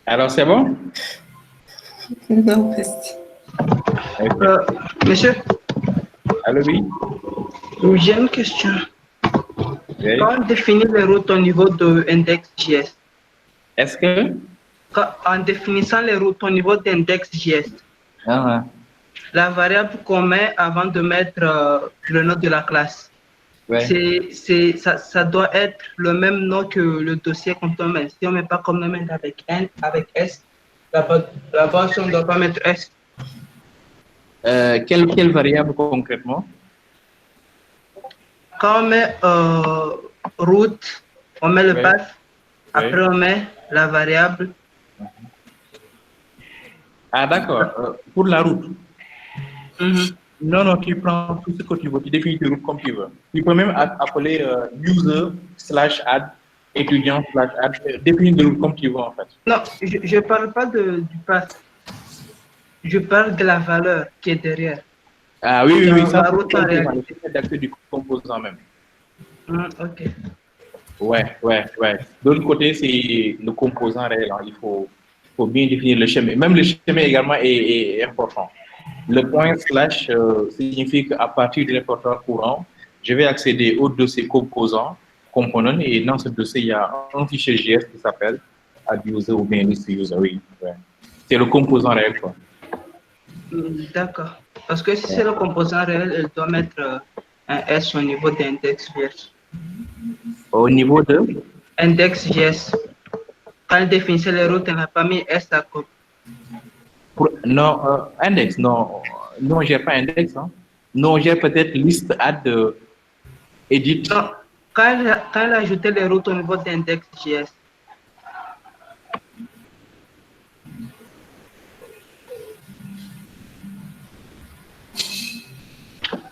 Alors, c'est bon? Non, merci. euh, monsieur, Allô, oui? j'ai une question. Oui. Quand on définit les routes au niveau de index.js, Est-ce que... en définissant les routes au niveau d'index.js, Ah, la variable qu'on met avant de mettre le nom de la classe, ouais. ça doit être le même nom que le dossier qu'on peut mettre. Si on ne met pas comme nom avec N, avec S, là-bas, on ne doit pas mettre S. Quelle variable concrètement? Quand on met route, on met le Ouais. path, après on met la variable. Ah, d'accord. Pour la route. Mhm. Non, non, tu prends tout ce que tu veux, tu définis tes routes comme tu veux. Tu peux même appeler user/add, étudiant/add, définir des routes comme tu veux en fait. Non, je ne parle pas du path. Je parle de la valeur qui est derrière. Ah oui, oui, oui, ça La c'est route en le réalité. fait d'accès du composant même. Ok. Ouais, ouais, ouais. De l'autre côté, c'est le composant réel. Hein. Faut bien définir le schéma. Même le schéma également est important. Le point slash signifie qu'à partir de l'important courant, je vais accéder au dossier composant, component, et dans ce dossier, il y a un fichier JS qui s'appelle add user ou bien list user. Oui, ouais. C'est le composant réel, quoi. D'accord. Parce que si c'est le composant réel, elle doit mettre un S au niveau d'index.js. Au niveau de... Index.js. Quand elle définissait les routes, elle n'a pas mis S à côté. Non, index, non. Non, j'ai pas index. Hein. Non, j'ai peut-être liste add edit. Non, quand elle ajoutait les routes au niveau d'index.js,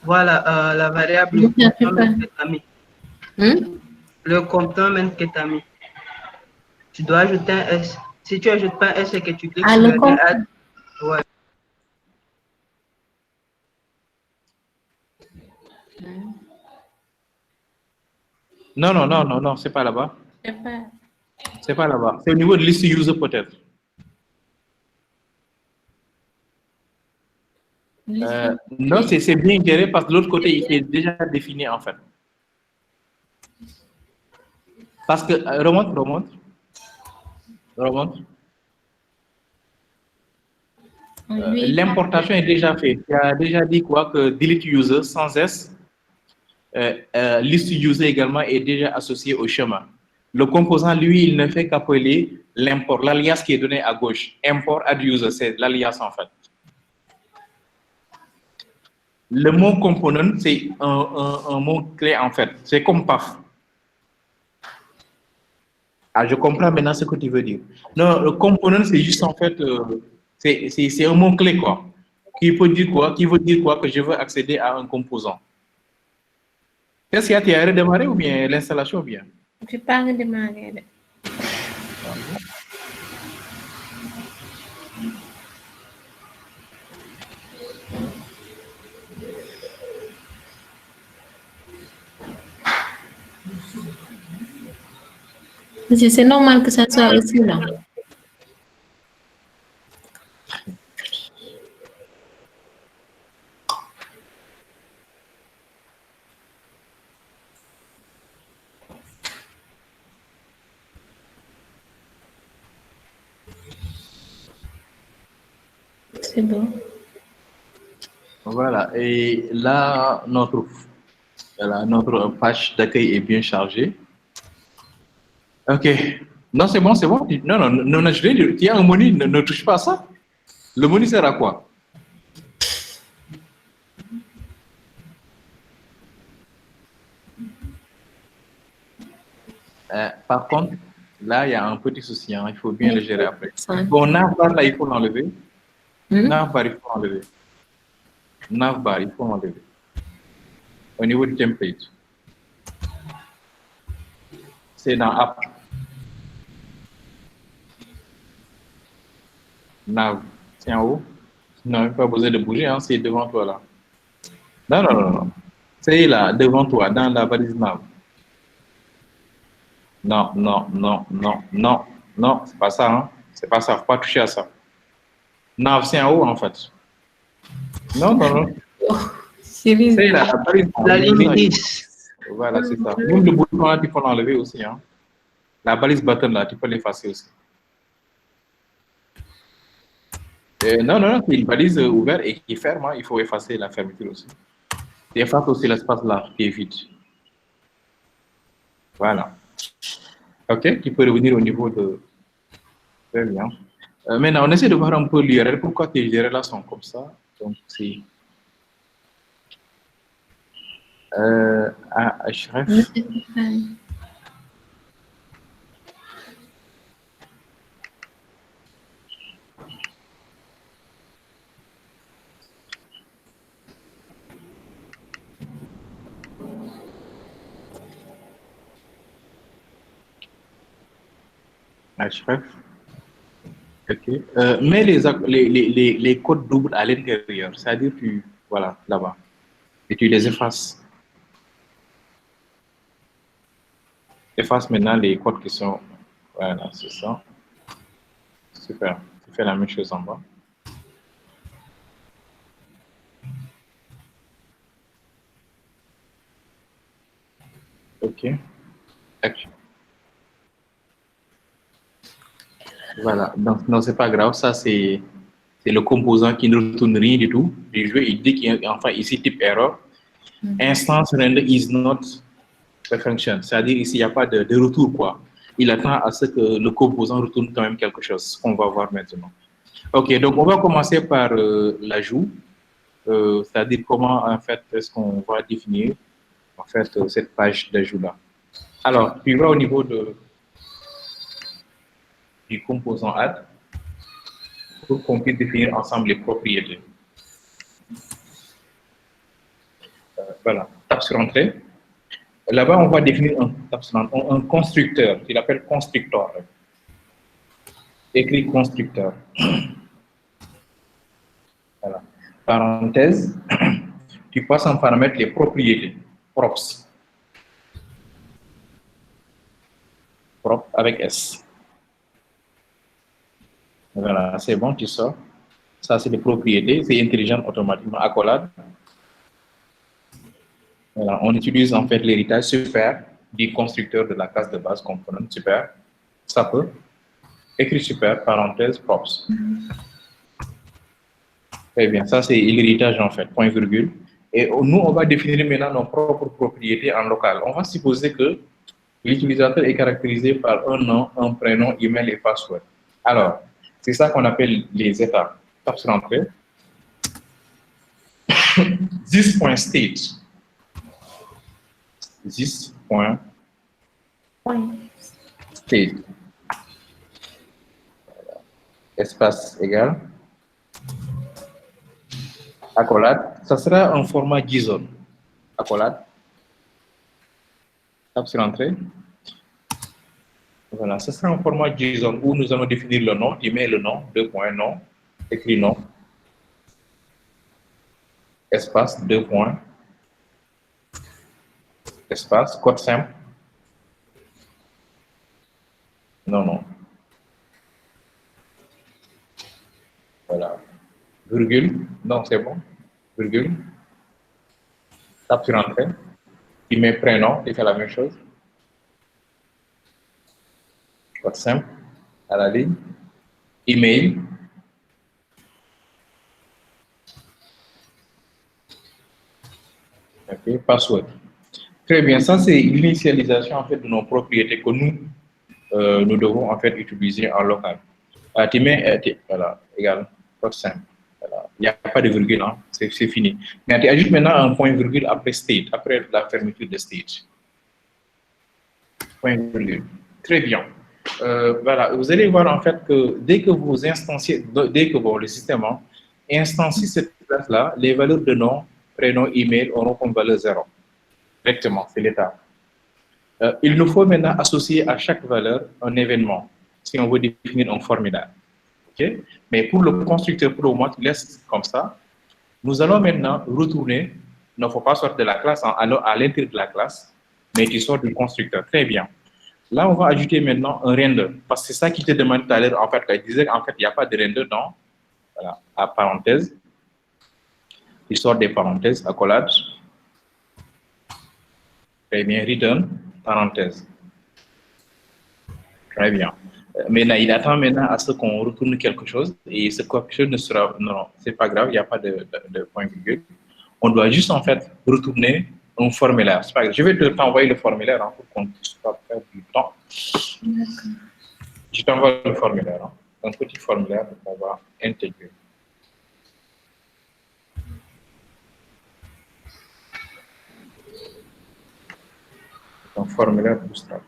voilà la variable Je ne sais pas. complement que tu as mis. Hum? Le complement que tu as mis. Tu dois ajouter un S. Si tu n'ajoutes pas un S et que tu cliques Ah, sur le le lien add, ouais. Non, non, non, non, non, c'est pas là-bas. Je sais pas. C'est pas là-bas. C'est au niveau de liste user peut-être. Non, c'est bien géré parce que de l'autre côté, il est déjà défini en fait. Parce que, remonte. Oui. L'importation est déjà faite. Tu as déjà dit quoi que delete user sans S, list user également est déjà associé au schéma. Le composant, lui, il ne fait qu'appeler l'import, l'alias qui est donné à gauche. Import add user, c'est l'alias en fait. Le mot component, c'est un mot clé en fait. C'est comme PAF. Ah, je comprends maintenant ce que tu veux dire. Non, le component, c'est juste en fait, c'est un mot clé quoi. Qui peut dire quoi? Qui veut dire quoi que je veux accéder à un composant. Est-ce qu'il y a redémarré ou bien l'installation ou bien? Je n'ai pas redémarré. C'est normal que ça soit aussi là. C'est bon. Voilà, et là, notre page d'accueil est bien chargée. Ok. Non, c'est bon, c'est bon. Non, non, non, non, je vais dire, il y a un menu, ne touche pas à ça. Le menu sert à quoi? Par contre, là, il y a un petit souci, hein, il faut bien le gérer après. Bon, navbar, là, il faut l'enlever. Navbar, il faut l'enlever. Navbar, il faut l'enlever. Au niveau du template. C'est dans App. Nav, c'est en haut. Non, pas besoin de bouger, hein, c'est devant toi là. Non, non, non, non. C'est là, devant toi, dans la valise Nav. Non, non, non, non, non, non, c'est pas ça, hein. C'est pas ça, faut pas toucher à ça. Nav, c'est en haut en fait. Non, non, non. C'est là, la valise. La ligne 10. Voilà, c'est ça. Même le bouton là, tu peux l'enlever aussi, hein. La balise button là, tu peux l'effacer aussi. Non, non, non, c'est une balise ouverte et qui ferme, hein. Il faut effacer la fermeture aussi. Et efface aussi l'espace là qui est vide. Voilà. Ok, tu peux revenir au niveau de... Très bien. Maintenant, on essaie de voir un peu l'URL. Pourquoi tes URL là sont comme ça? Donc, c'est... href. href. Ok. Mets les codes doubles à l'intérieur, c'est-à-dire tu, voilà, là-bas, et tu les effaces. Efface maintenant les codes qui sont, voilà, c'est ça. Super. Tu fais la même chose en bas. Ok. Action. Voilà, donc non, c'est pas grave, ça c'est le composant qui ne retourne rien du tout du jeu. Il dit qu'il y a enfin ici type error. Instance render is not a function, c'est-à-dire ici il n'y a pas de retour quoi. Il attend à ce que le composant retourne quand même quelque chose, qu'on va voir maintenant. Ok, donc on va commencer par l'ajout, c'est-à dire comment en fait est-ce qu'on va définir en fait cette page d'ajout là. Alors, tu vas au niveau du composant add pour qu'on puisse définir ensemble les propriétés. Voilà, tape sur entrée. Là-bas, on va définir un constructeur, il appelle constructeur. Écrit constructeur. Voilà. Parenthèse, tu passes en paramètre les propriétés, props. Prop avec S. Voilà, c'est bon, tu sors. Ça, c'est les propriétés, c'est intelligent automatiquement, accolade. Voilà, on utilise en fait l'héritage super du constructeur de la classe de base component super. Ça peut. Écrit super, parenthèse, props. Très bien, ça c'est l'héritage en fait, point virgule. Et nous, on va définir maintenant nos propres propriétés en local. On va supposer que l'utilisateur est caractérisé par un nom, un prénom, email et password. Alors, c'est ça qu'on appelle les étapes. Tape sur entrée. This.state. This.state. Espace égal. Accolade. Ça sera un format JSON. Accolade. Tape sur entrée. Voilà, ce sera un format JSON où nous allons définir le nom. Tu mets le nom, deux points, nom, écrit nom, espace, deux points, espace, code simple, virgule, non, c'est bon, virgule, tape sur entrée, tu mets prénom, tu fais la même chose, code simple, à la ligne, email, ok, password. Très bien, ça c'est l'initialisation en fait de nos propriétés que nous devons en fait utiliser en local. Tu mets, voilà, égal, code simple. Voilà. Il n'y a pas de virgule, hein, c'est fini. Mais tu ajoutes maintenant un point virgule après state, après la fermeture de state. Point virgule. Très bien. Voilà, vous allez voir en fait que dès que vous instanciez, dès que le système instancie cette classe-là, les valeurs de nom, prénom, email auront comme valeur 0. Directement, c'est l'état. Il nous faut maintenant associer à chaque valeur un événement, si on veut définir un formulaire. Okay? Mais pour le constructeur, pour le moment, tu laisses comme ça. Nous allons maintenant retourner, il ne faut pas sortir de la classe, à l'intérieur de la classe, mais tu sors du constructeur. Très bien. Là, on va ajouter maintenant un render, parce que c'est ça qui te demande tout à l'heure, en fait, il disait qu'en fait, il n'y a pas de render dans, voilà, à parenthèse. Il sort des parenthèses, accolade. Très bien, return, parenthèse. Très bien. Maintenant, il attend maintenant à ce qu'on retourne quelque chose, et ce quelque chose ne sera, non, c'est pas grave, il n'y a pas de point virgule. On doit juste en fait retourner un formulaire. C'est pas grave. Je vais t'envoyer le formulaire hein, pour qu'on puisse pas perdre du temps. Je t'envoie le formulaire, hein, un petit formulaire qu'on va intégrer. Un formulaire Bootstrap.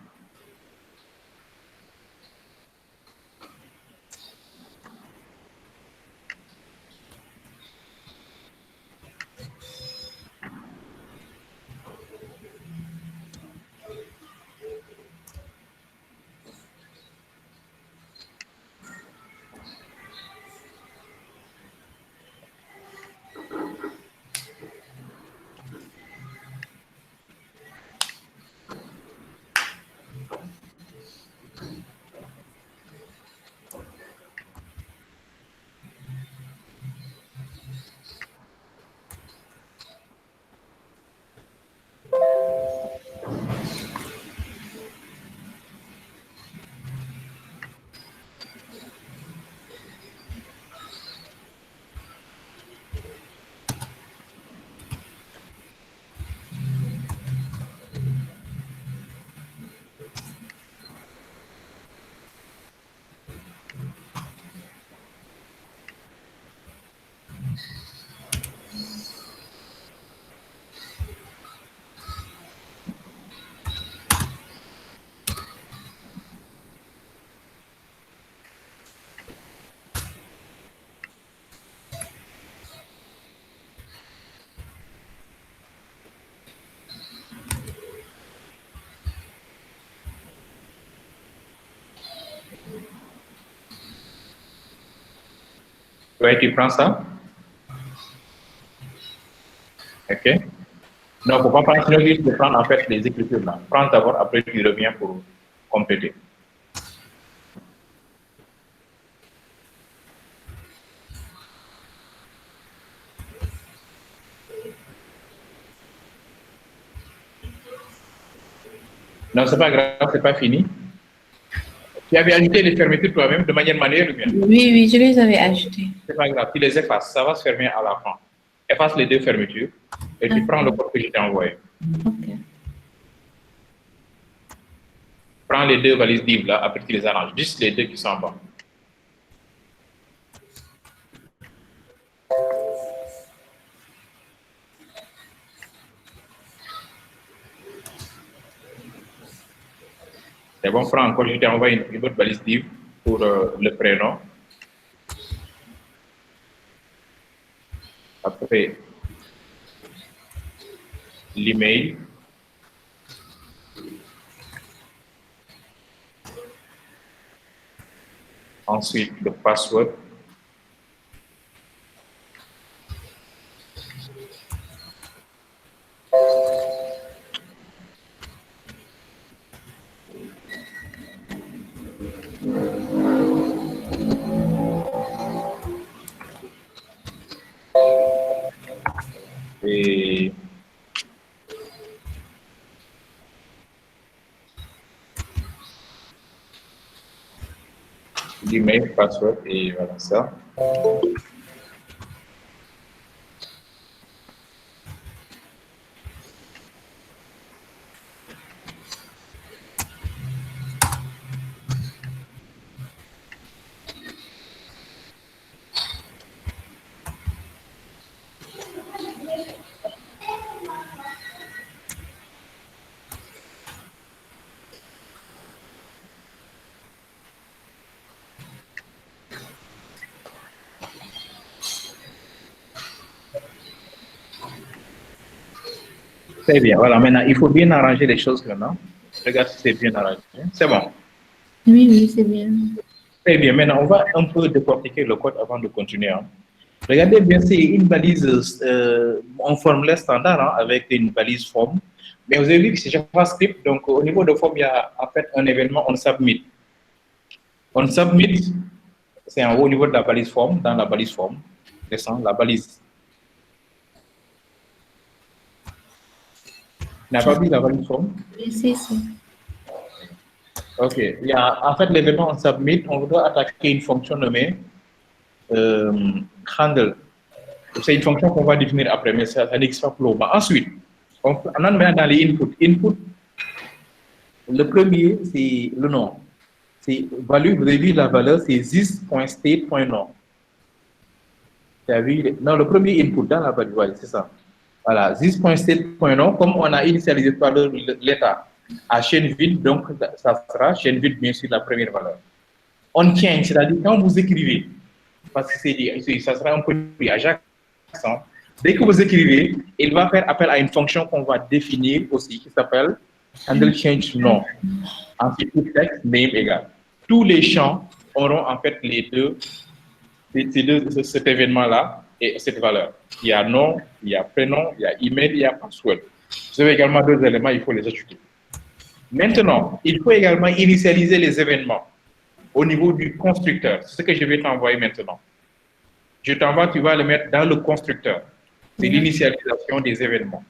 Ouais, tu prends ça. OK. Non, il ne faut pas prendre juste de prendre en fait les écritures là. Prends d'abord, après tu reviens pour compléter. Non, c'est pas grave, c'est pas fini. Tu avais ajouté les fermetures toi-même de manière manuelle ou bien? Oui, oui, je les avais ajoutées. C'est pas grave, tu les effaces, ça va se fermer à la fin. Efface les deux fermetures et tu prends le code que je t'ai envoyé. Ok. Prends les deux valises div là, après tu les arranges, juste les deux qui sont en bas. C'est bon, prends encore, je t'ai envoyé une autre valise div pour le prénom. Après, l'email. Ensuite, le password. l'email, password et voilà ça. Très bien, voilà, maintenant il faut bien arranger les choses maintenant. Regarde si c'est bien arrangé. C'est bon. Oui, oui, c'est bien. Très bien, maintenant on va un peu décortiquer le code avant de continuer, hein. Regardez bien, c'est une balise en formulaire standard, hein, avec une balise form. Mais vous avez vu que c'est JavaScript, donc au niveau de form, il y a en fait un événement on submit. On submit, c'est en haut au niveau de la balise form, dans la balise form, descend la balise. N'a pas vu la balise form? Oui, si. Ok, il y a en fait l'événement on submit, on doit attaquer une fonction nommée handle. C'est une fonction qu'on va définir après, mais ça n'existe pas pour le moment. Ensuite, on entre maintenant dans les inputs. Input, le premier, c'est le nom. C'est value, vous avez vu la valeur, c'est this.state.nom. Tu as vu? Non, le premier input dans la value, ouais, c'est ça. Voilà, this.state.nom, comme on a initialisé par l'état à chaîne vide, donc ça sera chaîne vide, bien sûr, la première valeur. On change, c'est-à-dire quand vous écrivez, parce que ça sera un peu à chaque instant, dès que vous écrivez, il va faire appel à une fonction qu'on va définir aussi, qui s'appelle handle change nom. Ensuite, texte, name égal. Tous les champs auront en fait les deux, cet événement-là et cette valeur. Il y a nom, il y a prénom, il y a email, il y a password. Vous avez également deux éléments, il faut les ajouter. Maintenant, il faut également initialiser les événements au niveau du constructeur. C'est ce que je vais t'envoyer maintenant. Je t'envoie, tu vas le mettre dans le constructeur. C'est l'initialisation des événements.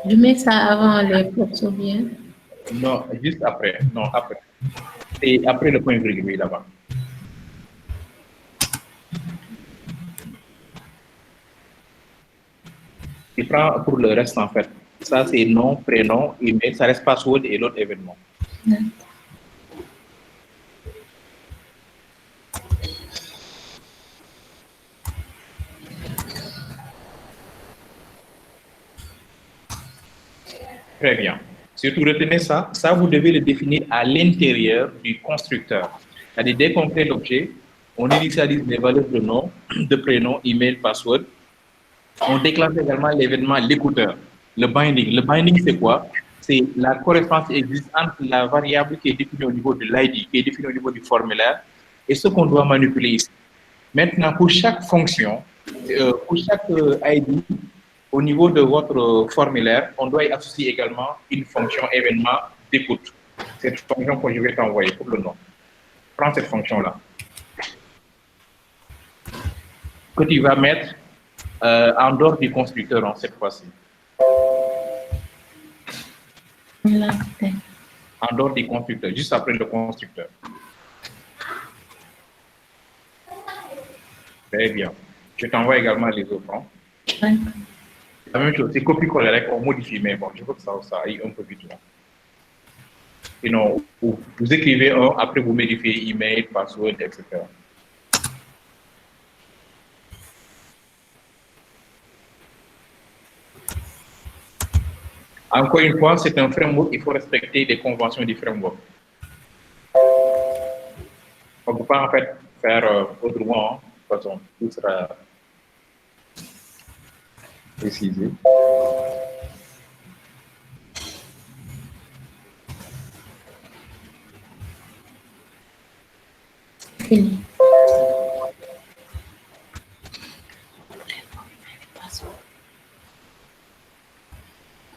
Je mets ça avant les portes ou bien? Non, juste après. Non, après. C'est après le point virgule là-bas. Il prend pour le reste en fait. Ça c'est nom, prénom, email, ça reste password et l'autre événement. Très bien. Surtout retenez ça. Ça, vous devez le définir à l'intérieur du constructeur. C'est-à-dire, dès qu'on crée l'objet, on initialise les valeurs de nom, de prénom, email, password. On déclenche également l'événement l'écouteur, le binding. Le binding, c'est quoi? C'est la correspondance qui existe entre la variable qui est définie au niveau de l'ID, qui est définie au niveau du formulaire, et ce qu'on doit manipuler ici. Maintenant, pour chaque fonction, pour chaque ID, au niveau de votre formulaire, on doit y associer également une fonction événement d'écoute. Cette fonction que je vais t'envoyer pour le nom. Prends cette fonction-là. Que tu vas mettre en dehors du constructeur en cette fois-ci. En dehors du constructeur, juste après le constructeur. Très bien. Je t'envoie également les autres. Hein. La même chose, c'est copier-coller, on modifie, mais bon, je veux que ça aille un peu vite là. Sinon, vous écrivez un, après vous modifiez email, password, etc. Encore une fois, c'est un framework, il faut respecter les conventions du framework. On ne peut pas en fait faire autrement, de toute façon, tout sera précisé. Fini.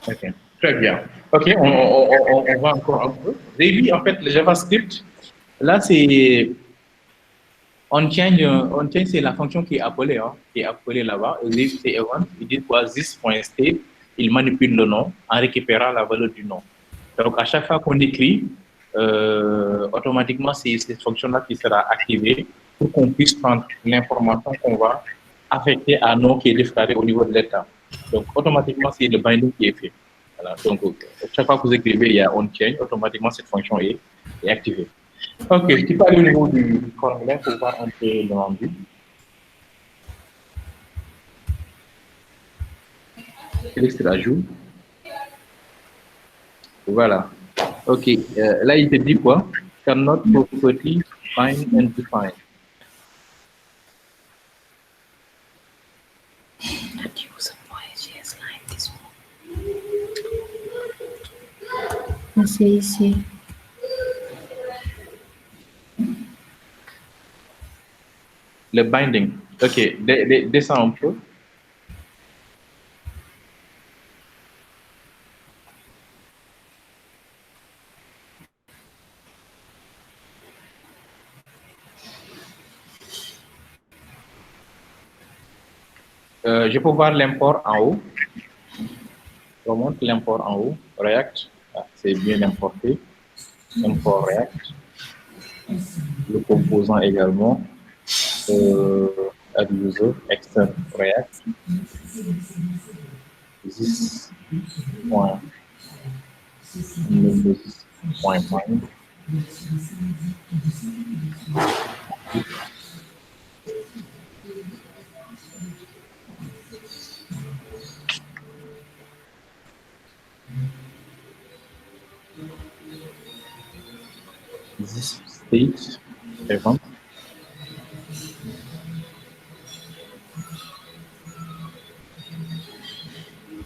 Okay. Très bien. OK, on va encore un peu. Vous avez vu, en fait, le JavaScript, Là, c'est on change, c'est la fonction qui est appelée là-bas. C'est event. Il dit quoi, this.state, il manipule le nom en récupérant la valeur du nom. Donc, à chaque fois qu'on écrit, automatiquement, c'est cette fonction-là qui sera activée pour qu'on puisse prendre l'information qu'on va affecter à un nom qui est déclaré au niveau de l'État. Donc, automatiquement, c'est le binding qui est fait. Voilà. Donc, chaque fois que vous écrivez, il y a on-change, automatiquement, cette fonction est activée. Ok, tu peux aller au niveau du formulaire pour voir un peu le rendu. Félix, tu l'ajoutes. Voilà. Ok, là, il te dit quoi? Cannot property find and define. C'est ici. Le binding. Ok, descends un peu. Je peux voir l'import en haut. Je remonte l'import en haut. React, c'est bien importé. Import React. Le composant également. Add user, extend React. This point. Point. This state event.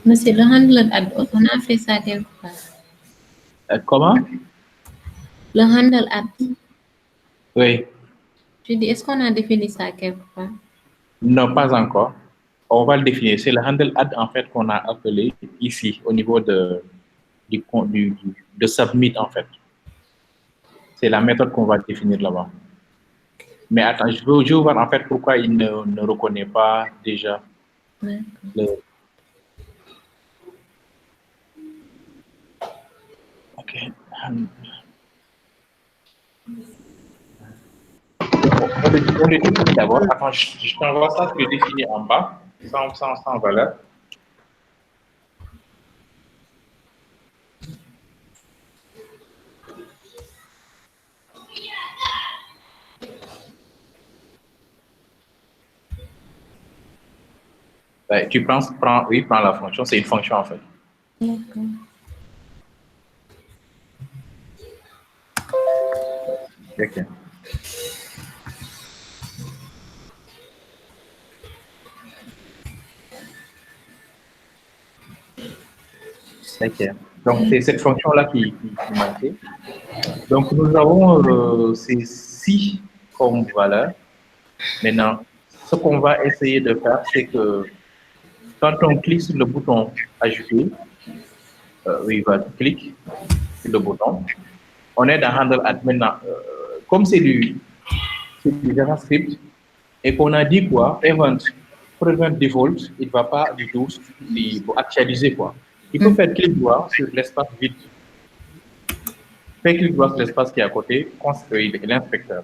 Monsieur, le handler add, on a fait ça quelque part. Comment? Le handle add. Oui. Je dis, est-ce qu'on a défini ça quelque part? Non, pas encore. On va le définir. C'est le handle add en fait qu'on a appelé ici au niveau de submit en fait. C'est la méthode qu'on va définir là-bas. Mais attends, je veux voir en fait pourquoi il ne reconnaît pas déjà le... Ok. On le définit d'abord. Attends, je t'envoie ça, je le définis en bas, sans valeur. Ouais, tu prends la fonction, c'est une fonction en fait. D'accord. Ok. Ok. Donc, c'est cette fonction-là qui manquait. Donc, nous avons ces 6 comme valeur. Maintenant, ce qu'on va essayer de faire, c'est que quand on clique sur le bouton Ajouter, clique sur le bouton, on est dans Handle Add. Maintenant, comme c'est du JavaScript et qu'on a dit quoi, Event, Prevent Default, il ne va pas du tout actualiser quoi. Il faut faire clic droit sur l'espace vide. Faire clic droit sur l'espace qui est à côté, construire l'inspecteur.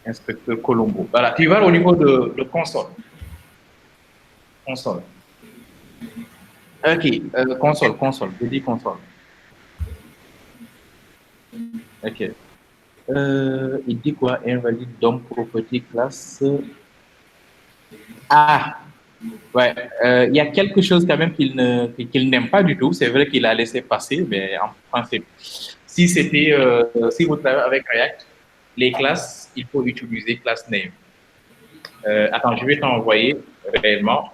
Inspecteur Colombo. Voilà, tu vas au niveau de console. Console. Ok, console, je dis console. Ok. Il dit quoi? Invalide DOM property class. Ah, ouais, il y a quelque chose quand même qu'il n'aime pas du tout. C'est vrai qu'il a laissé passer, mais en principe, si vous travaillez avec React, les classes, il faut utiliser class name. Attends, je vais t'envoyer réellement.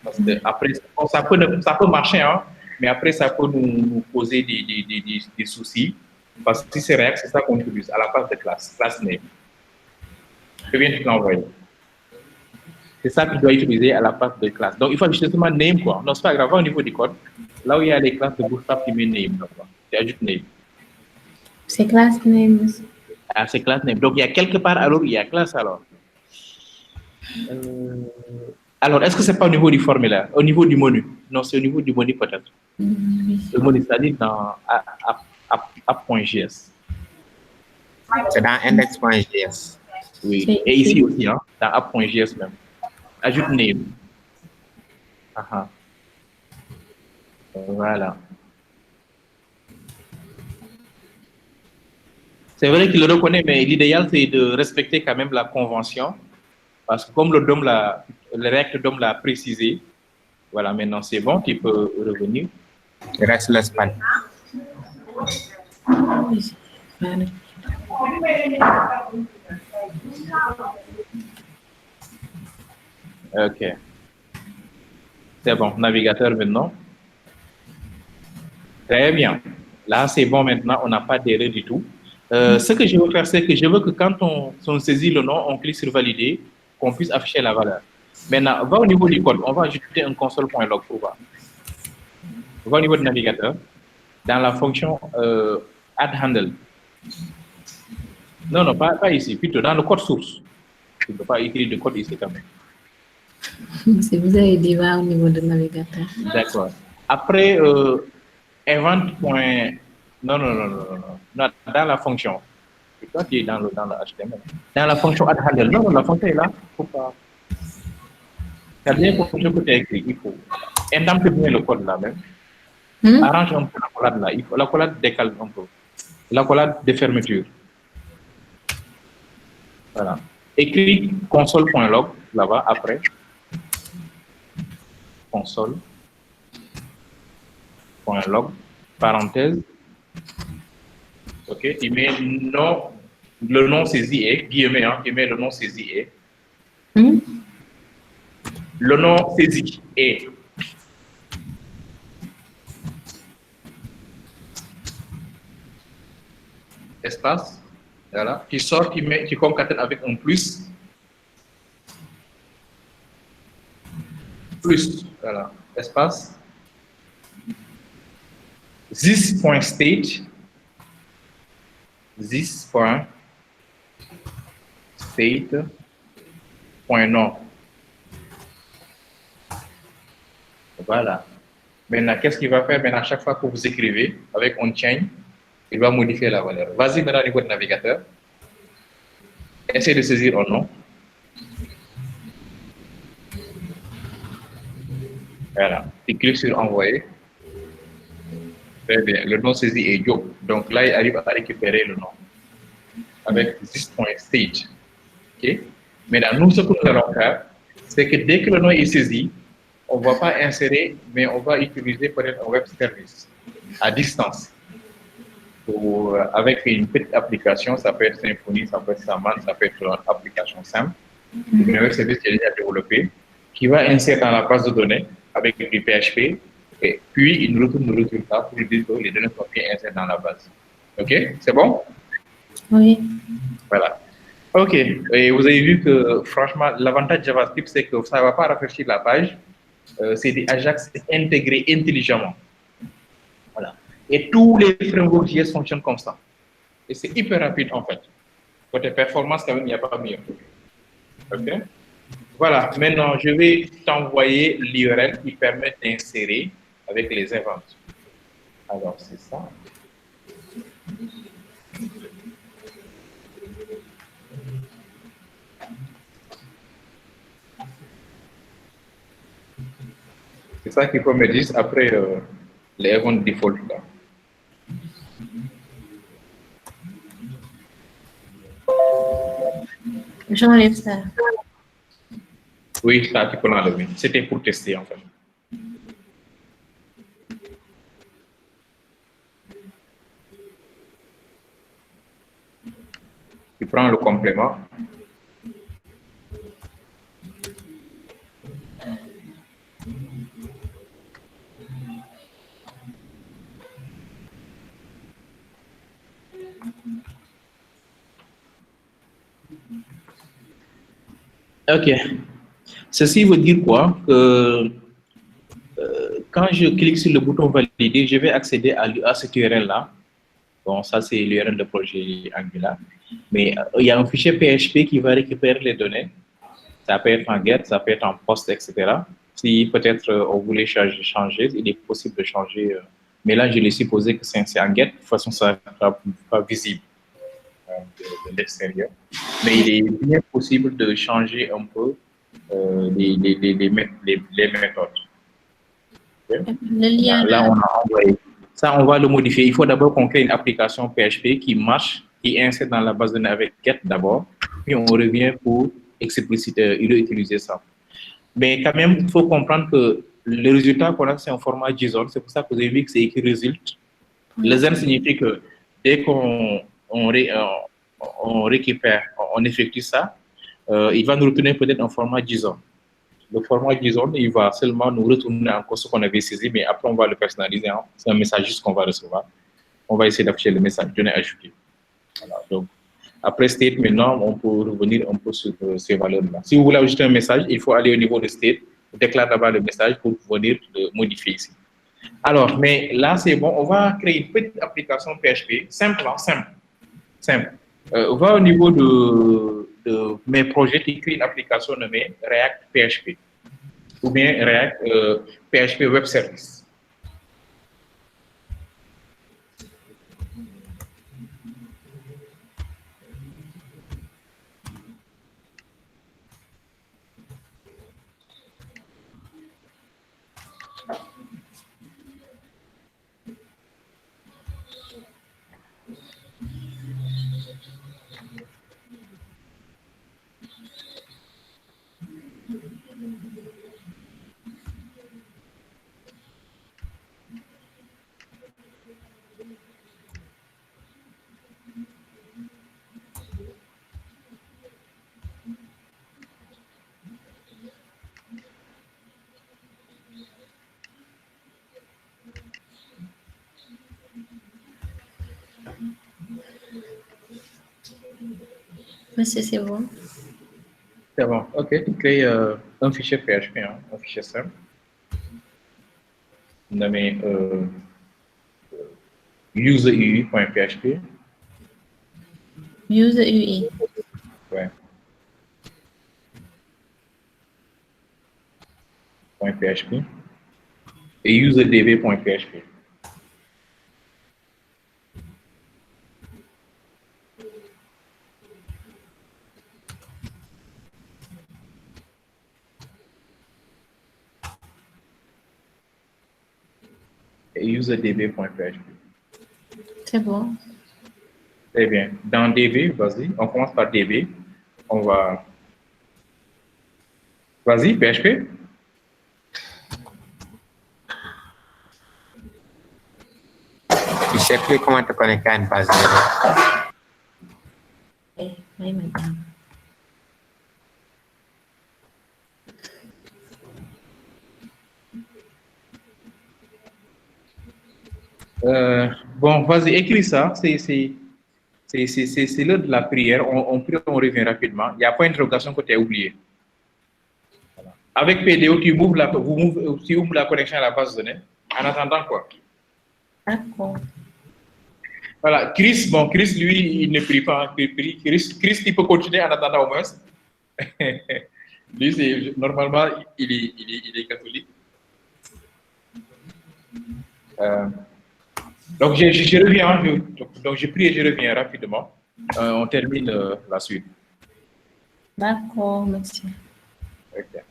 Parce que après, ça peut marcher, hein, mais après, ça peut nous poser des soucis. Parce que si c'est React, c'est ça qu'on utilise à la place de class name. Je viens de te l'envoyer. C'est ça que tu dois utiliser à la place de classe. Donc, il faut ajouter seulement name, quoi. Non, c'est pas grave, au niveau du code. Là où il y a les classes de Bootstrap, tu mets name. Tu ajoutes name. C'est class name. Ah, c'est class name. Donc, il y a quelque part, alors, il y a classe, alors. Alors, est-ce que c'est pas au niveau du formulaire, au niveau du menu? Non, c'est au niveau du menu, peut-être. Le menu, c'est-à-dire dans app.js. C'est dans index.js. Oui, et ici aussi, hein, dans app.js même. Ajoute name. Voilà. C'est vrai qu'il le reconnaît, mais l'idéal, c'est de respecter quand même la convention. Parce que comme le React DOM l'a précisé, voilà, maintenant c'est bon, tu peux revenir. Il reste l'espace. Ok. C'est bon, navigateur maintenant. Très bien. Là, c'est bon maintenant, on n'a pas d'erreur du tout. Ce que je veux faire, c'est que je veux que quand on saisit le nom, on clique sur valider, qu'on puisse afficher la valeur. Maintenant, va au niveau du code, on va ajouter un console.log pour voir. Va au niveau du navigateur, dans la fonction add handle. Non, pas ici, plutôt dans le code source. Tu ne peux pas écrire de code ici quand même. Si vous avez dit va au niveau du navigateur. D'accord. Après, event. Non, dans la fonction. C'est toi qui es dans le HTML. Dans la fonction add handle. Non, la fonction est là. Faut pas. C'est bien pour que tu as écrit. Il faut. Indemne bien le code là même. Arrange un peu la collade là. La collade décale un peu. La collade de fermeture. Voilà. Écris console.log là-bas après. Console.log, parenthèse. Ok, tu mets le nom saisi est, guillemets, hein, tu mets le nom saisi est. Le nom saisi est. Espace. Voilà. Tu sors, tu concatènes avec un plus. Plus, voilà, espace. This.state. This.state.nom. Voilà. Maintenant, qu'est-ce qu'il va faire? Maintenant, à chaque fois que vous écrivez avec on change, il va modifier la valeur. Vas-y maintenant au niveau du navigateur. Essaye de saisir un nom. Voilà. Tu cliques sur envoyer. Très bien. Le nom saisi est Joe. Donc là, il arrive à récupérer le nom avec this.state. OK? Maintenant, nous, ce que nous allons faire, c'est que dès que le nom est saisi, on ne va pas insérer, mais on va utiliser peut-être un web service à distance. Avec une petite application, ça peut être Symfony, ça peut être Saman, ça peut être une application simple, un web service qui est déjà développé, qui va insérer dans la base de données avec du PHP, et puis il nous retourne le résultat pour dire que les données sont bien insérées dans la base. OK? C'est bon? Oui. Voilà. OK. Et vous avez vu que, franchement, l'avantage de JavaScript, c'est que ça ne va pas rafraîchir la page. C'est des Ajax intégrés intelligemment. Voilà. Et tous les frameworks JS fonctionnent comme ça. Et c'est hyper rapide, en fait. Côté performance, quand même, il n'y a pas mieux. OK? Voilà. Maintenant, je vais t'envoyer l'URL qui permet d'insérer avec les events. Alors, c'est ça. C'est ça qu'il faut me dire après les events default là. J'enlève ça. Oui, ça tu peux l'enlever. C'était pour tester en fait. Tu prends le complément. OK. Ceci veut dire quoi? Que quand je clique sur le bouton valider, je vais accéder à cette URL-là. Bon, ça, c'est l'URL de projet Angular. Mais il y a un fichier PHP qui va récupérer les données. Ça peut être en get, ça peut être en post, etc. Si peut-être on voulait changer, il est possible de changer. Mais là, je l'ai supposé que c'est en get. De toute façon, ça ne sera pas visible de l'extérieur. Mais il est bien possible de changer un peu les méthodes. Okay? Le lien Là, on a envoyé. Ça, on va le modifier. Il faut d'abord qu'on crée une application PHP qui marche, qui insère dans la base de données avec get d'abord, puis on revient pour utiliser ça. Mais quand même, il faut comprendre que le résultat qu'on a, c'est un format JSON. C'est pour ça que vous avez vu que c'est écrit result. Le ZEN signifie que dès qu'on récupère, on effectue ça, il va nous retourner peut-être un format JSON. Le format JSON, il va seulement nous retourner encore ce qu'on avait saisi, mais après, on va le personnaliser. Hein. C'est un message juste qu'on va recevoir. On va essayer d'afficher le message, données ajoutées. Voilà, donc, après state, maintenant, on peut revenir un peu sur ces valeurs-là. Si vous voulez ajouter un message, il faut aller au niveau de state, déclarer d'abord le message pour venir le modifier ici. Alors, mais là, c'est bon, on va créer une petite application PHP, simple. On va au niveau de mes projets qui créent une application nommée React PHP ou bien React PHP Web Service. Monsieur, c'est bon. C'est bon, ok. Tu crées un fichier PHP, hein, un fichier simple, nommé user.ui.php. User UI. Ouais. .php et userdb.php. Et userdb.php. C'est bon. Très bien. Dans DB, vas-y, on commence par DB. On va... Vas-y, PHP. Je ne sais plus comment te connecter à une base de données. Oui, madame. Bon, vas-y, écris ça. C'est l'heure de la prière. On prie, on revient rapidement. Il n'y a pas d'interrogation que tu as oublié. Voilà. Avec PDO, tu ouvres la connexion à la base de données. En attendant quoi? D'accord. Voilà. Chris, lui, il ne prie pas. Chris, il peut continuer en attendant au moins. Lui, normalement, il est catholique. Donc, je reviens, donc je prie et je reviens rapidement. On termine la suite. D'accord, monsieur. Okay.